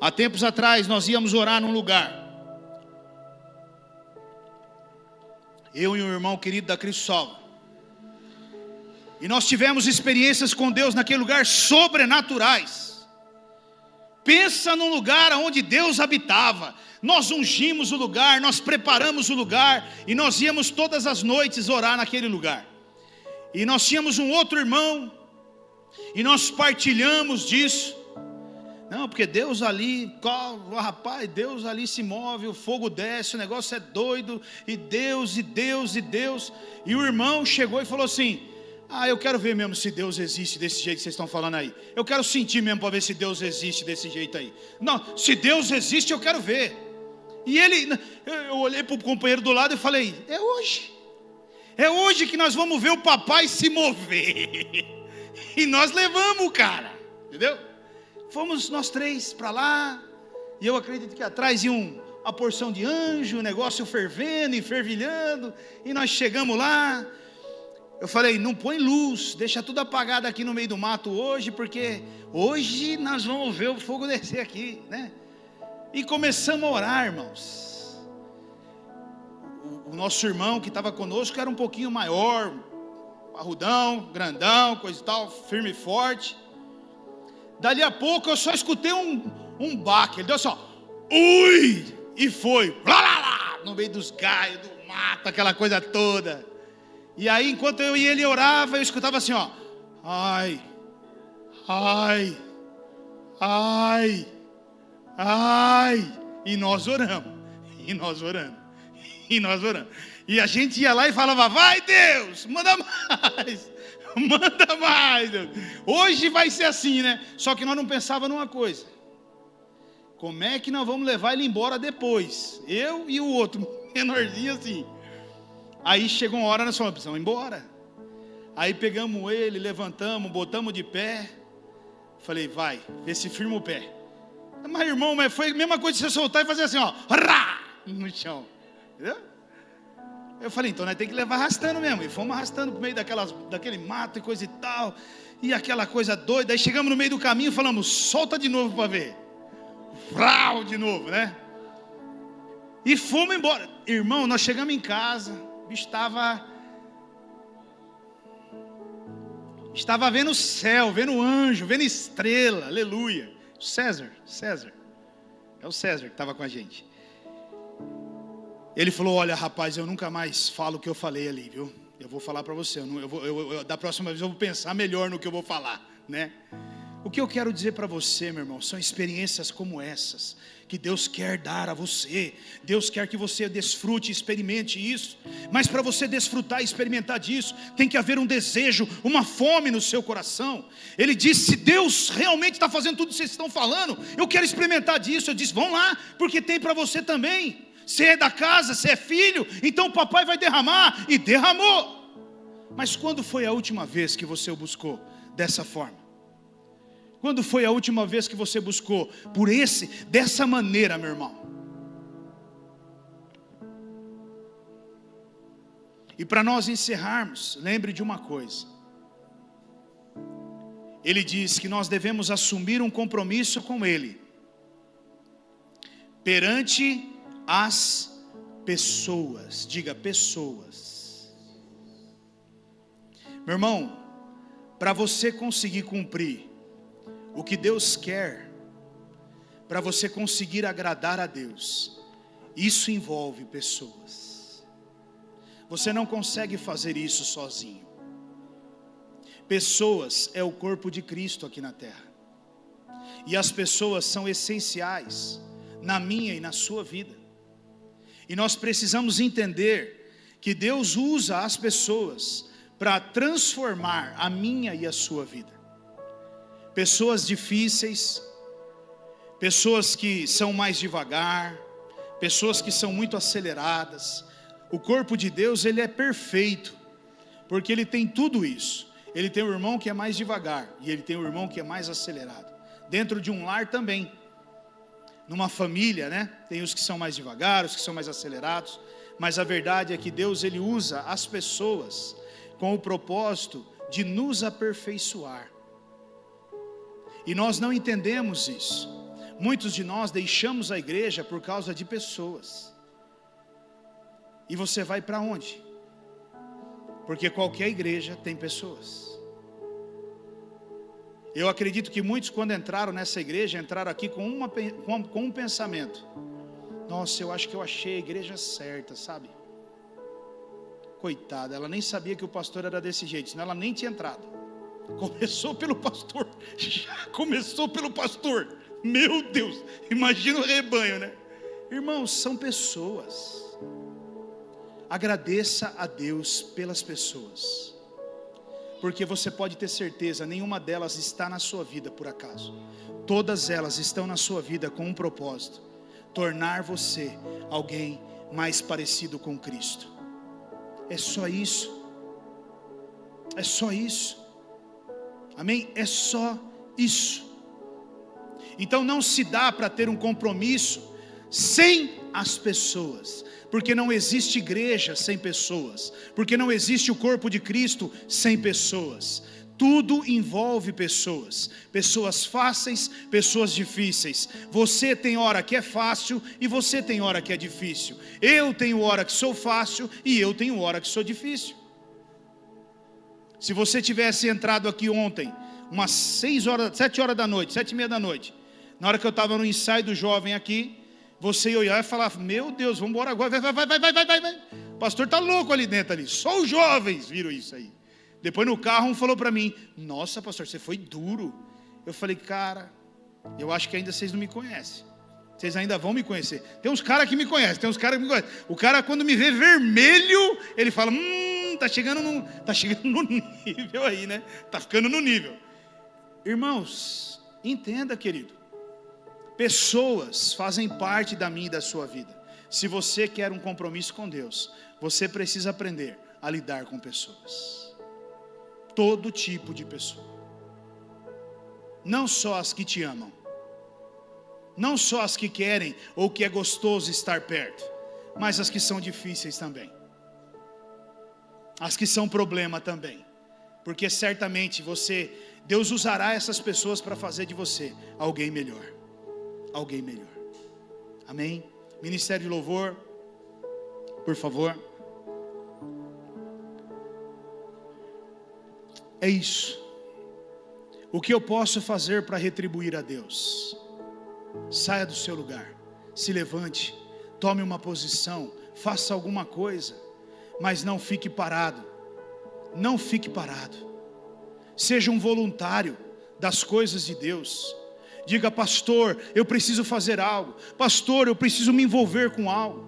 Há tempos atrás nós íamos orar num lugar, eu e um irmão querido da Cristo Salva. E nós tivemos experiências com Deus naquele lugar sobrenaturais. Pensa num lugar onde Deus habitava. Nós ungimos o lugar, nós preparamos o lugar, e nós íamos todas as noites orar naquele lugar. E nós tínhamos um outro irmão, e nós partilhamos disso. Não, porque Deus ali, rapaz, Deus ali se move, o fogo desce, o negócio é doido, e Deus. E o irmão chegou e falou assim: eu quero ver mesmo se Deus existe desse jeito que vocês estão falando aí. Eu quero sentir mesmo para ver se Deus existe desse jeito aí. Não, se Deus existe eu quero ver. E eu olhei para o companheiro do lado e falei: é hoje que nós vamos ver o papai se mover. E nós levamos o cara, entendeu? Fomos nós três para lá, e eu acredito que atrás ia uma porção de anjo, o negócio fervendo e fervilhando, e nós chegamos lá. Eu falei: não põe luz, deixa tudo apagado aqui no meio do mato hoje, porque hoje nós vamos ver o fogo descer aqui, né? E começamos a orar, irmãos. O nosso irmão que estava conosco era um pouquinho maior, parrudão, grandão, coisa e tal, firme e forte. Dali a pouco eu só escutei um baque, ele deu só, ui, e foi, lá, lá, lá, no meio dos galhos, do mato, aquela coisa toda. E aí, enquanto eu e ele orava, eu escutava assim, ó, ai, ai, ai, ai, e nós oramos, e nós oramos, e nós oramos. E a gente ia lá e falava: vai Deus, manda mais, manda mais, Deus. Hoje vai ser assim, né? Só que nós não pensávamos numa coisa: como é que nós vamos levar ele embora depois? Eu e o outro, menorzinho assim. Aí chegou uma hora, nós falamos: precisamos ir embora. Aí pegamos ele, levantamos, botamos de pé. Falei: vai, vê se firma o pé. Mas irmão, foi a mesma coisa de você soltar e fazer assim, ó, rá, no chão. Entendeu? Eu falei: então nós temos que levar arrastando mesmo. E fomos arrastando por meio daquele mato e coisa e tal. E aquela coisa doida. Aí chegamos no meio do caminho e falamos: solta de novo para ver. Vrau, de novo, né? E fomos embora. Irmão, nós chegamos em casa. O bicho estava vendo o céu, vendo o anjo, vendo estrela, aleluia. César, é o César que estava com a gente. Ele falou: olha rapaz, eu nunca mais falo o que eu falei ali, viu? Eu vou falar para você, da próxima vez eu vou pensar melhor no que eu vou falar, né? O que eu quero dizer para você, meu irmão, são experiências como essas que Deus quer dar a você. Deus quer que você desfrute e experimente isso. Mas para você desfrutar e experimentar disso, tem que haver um desejo, uma fome no seu coração. Ele disse: se Deus realmente está fazendo tudo que vocês estão falando, eu quero experimentar disso. Eu disse: vão lá, porque tem para você também. Você é da casa, você é filho, então o papai vai derramar. E derramou. Mas quando foi a última vez que você o buscou dessa forma? Quando foi a última vez que você buscou dessa maneira, meu irmão? E para nós encerrarmos, lembre de uma coisa. Ele diz que nós devemos assumir um compromisso com Ele perante as pessoas. Diga, pessoas. Meu irmão, para você conseguir cumprir o que Deus quer, para você conseguir agradar a Deus, isso envolve pessoas. Você não consegue fazer isso sozinho. Pessoas é o corpo de Cristo aqui na terra. E as pessoas são essenciais na minha e na sua vida. E nós precisamos entender que Deus usa as pessoas para transformar a minha e a sua vida. Pessoas difíceis, pessoas que são mais devagar, pessoas que são muito aceleradas. O corpo de Deus, ele é perfeito, porque ele tem tudo isso. Ele tem o irmão que é mais devagar, e ele tem o irmão que é mais acelerado. Dentro de um lar também, numa família, né? Tem os que são mais devagar, os que são mais acelerados. Mas a verdade é que Deus, ele usa as pessoas com o propósito de nos aperfeiçoar. E nós não entendemos isso. Muitos de nós deixamos a igreja por causa de pessoas. E você vai para onde? Porque qualquer igreja tem pessoas. Eu acredito que muitos, quando entraram nessa igreja, entraram aqui com um pensamento: nossa, eu acho que eu achei a igreja certa, sabe? Coitada, ela nem sabia que o pastor era desse jeito, senão ela nem tinha entrado. Começou pelo pastor, já começou pelo pastor. Meu Deus, imagina o rebanho, né? Irmãos, são pessoas. Agradeça a Deus pelas pessoas, porque você pode ter certeza, nenhuma delas está na sua vida por acaso. Todas elas estão na sua vida com um propósito: tornar você alguém mais parecido com Cristo. É só isso. É só isso. Amém? É só isso. Então não se dá para ter um compromisso sem as pessoas, porque não existe igreja sem pessoas, porque não existe o corpo de Cristo sem pessoas. Tudo envolve pessoas, pessoas fáceis, pessoas difíceis. Você tem hora que é fácil e você tem hora que é difícil. Eu tenho hora que sou fácil e eu tenho hora que sou difícil. Se você tivesse entrado aqui ontem, umas 7 horas da noite, 7:30 da noite, na hora que eu estava no ensaio do jovem aqui, você ia olhar e falar: meu Deus, vamos embora agora, vai. O pastor está louco ali dentro, ali. Só os jovens viram isso aí. Depois no carro um falou para mim: nossa pastor, você foi duro. Eu falei: cara, eu acho que ainda vocês não me conhecem. Vocês ainda vão me conhecer. Tem uns caras que me conhecem, tem uns caras que me conhecem. O cara, quando me vê vermelho, ele fala: tá chegando no nível aí, né? Tá ficando no nível. Irmãos, entenda, querido. Pessoas fazem parte da minha e da sua vida. Se você quer um compromisso com Deus, você precisa aprender a lidar com pessoas. Todo tipo de pessoa. Não só as que te amam. Não só as que querem ou que é gostoso estar perto, mas as que são difíceis também. As que são problema também. Porque certamente Deus usará essas pessoas para fazer de você alguém melhor. Alguém melhor. Amém? Ministério de Louvor, por favor. É isso. O que eu posso fazer para retribuir a Deus? Saia do seu lugar, se levante, tome uma posição, faça alguma coisa, mas não fique parado. Não fique parado. Seja um voluntário das coisas de Deus. Diga: pastor, eu preciso fazer algo. Pastor, eu preciso me envolver com algo.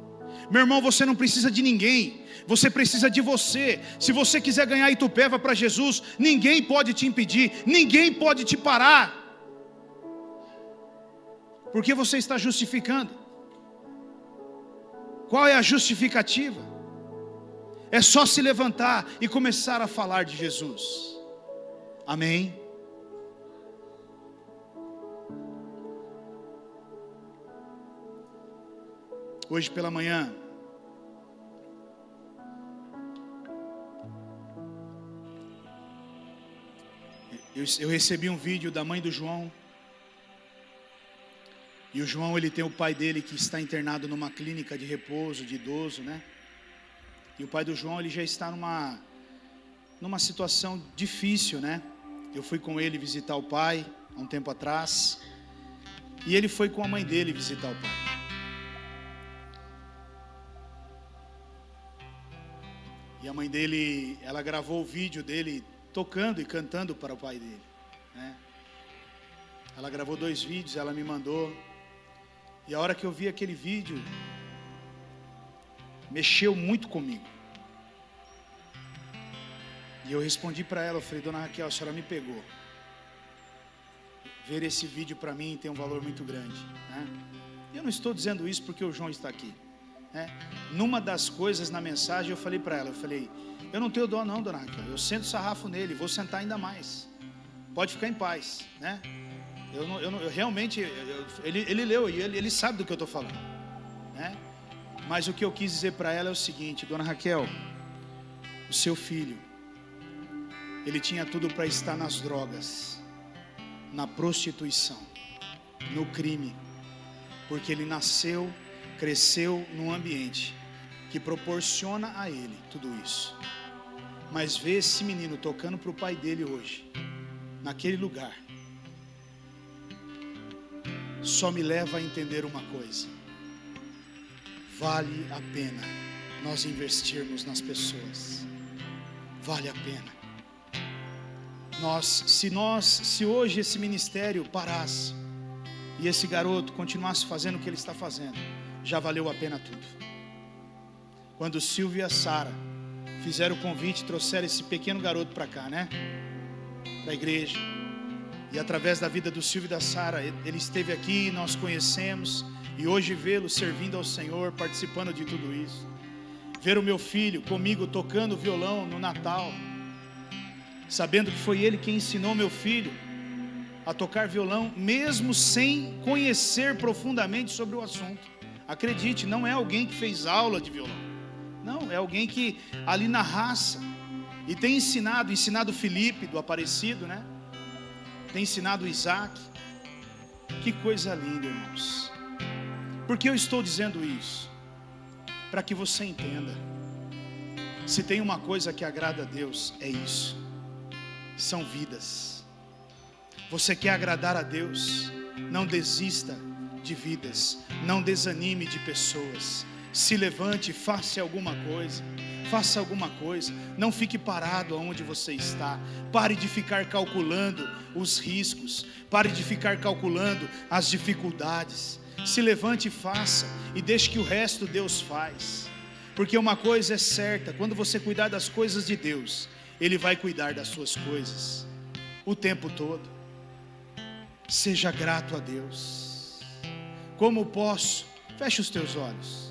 Meu irmão, você não precisa de ninguém, você precisa de você. Se você quiser ganhar Itupeva para Jesus, ninguém pode te impedir, ninguém pode te parar. Porque você está justificando. Qual é a justificativa? É só se levantar e começar a falar de Jesus. Amém? Hoje pela manhã, eu recebi um vídeo da mãe do João. E o João, ele tem o pai dele que está internado numa clínica de repouso, de idoso, né? E o pai do João, ele já está numa situação difícil, né? Eu fui com ele visitar o pai há um tempo atrás. E ele foi com a mãe dele visitar o pai. E a mãe dele, ela gravou o vídeo dele tocando e cantando para o pai dele, né? Ela gravou 2 vídeos, ela me mandou. E a hora que eu vi aquele vídeo, mexeu muito comigo. E eu respondi para ela, eu falei: dona Raquel, a senhora me pegou. Ver esse vídeo para mim tem um valor muito grande, né? Eu não estou dizendo isso porque o João está aqui, né? Numa das coisas na mensagem eu falei para ela, eu falei: eu não tenho dó não, dona Raquel, eu sento sarrafo nele, vou sentar ainda mais. Pode ficar em paz, né? Eu realmente, ele leu e ele sabe do que eu estou falando, né? Mas o que eu quis dizer para ela é o seguinte: dona Raquel, o seu filho, ele tinha tudo para estar nas drogas, na prostituição, no crime, porque ele nasceu, cresceu num ambiente que proporciona a ele tudo isso. Mas ver esse menino tocando para o pai dele hoje, naquele lugar, só me leva a entender uma coisa: vale a pena nós investirmos nas pessoas. Vale a pena. Se hoje esse ministério parasse e esse garoto continuasse fazendo o que ele está fazendo, já valeu a pena tudo. Quando o Silvio e a Sara fizeram o convite, trouxeram esse pequeno garoto para cá, né? Para a igreja. E através da vida do Silvio e da Sara, ele esteve aqui, nós conhecemos. E hoje vê-lo servindo ao Senhor, participando de tudo isso. Ver o meu filho comigo tocando violão no Natal, sabendo que foi ele quem ensinou meu filho a tocar violão, mesmo sem conhecer profundamente sobre o assunto. Acredite, não é alguém que fez aula de violão. Não, é alguém que ali na raça. E tem ensinado Felipe do Aparecido, né? Tem ensinado Isaac. Que coisa linda, irmãos. Por que eu estou dizendo isso? Para que você entenda. Se tem uma coisa que agrada a Deus, é isso. São vidas. Você quer agradar a Deus? Não desista de vidas. Não desanime de pessoas. Se levante, faça alguma coisa. Faça alguma coisa. Não fique parado aonde você está. Pare de ficar calculando os riscos. Pare de ficar calculando as dificuldades. Se levante e faça. E deixe que o resto Deus faz. Porque uma coisa é certa: quando você cuidar das coisas de Deus, Ele vai cuidar das suas coisas o tempo todo. Seja grato a Deus. Como posso? Feche os teus olhos.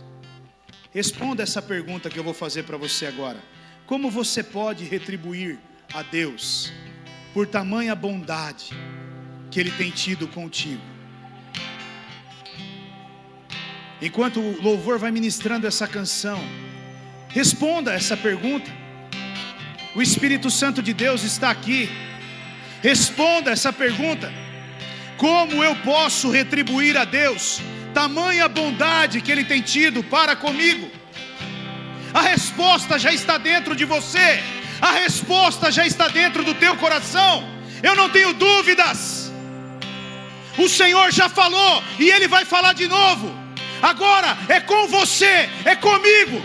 Responda essa pergunta que eu vou fazer para você agora. Como você pode retribuir a Deus por tamanha bondade que Ele tem tido contigo? Enquanto o louvor vai ministrando essa canção, responda essa pergunta. O Espírito Santo de Deus está aqui. Responda essa pergunta: como eu posso retribuir a Deus tamanha bondade que Ele tem tido para comigo? A resposta já está dentro de você. A resposta já está dentro do teu coração. Eu não tenho dúvidas. O Senhor já falou e Ele vai falar de novo. Agora é com você, é comigo.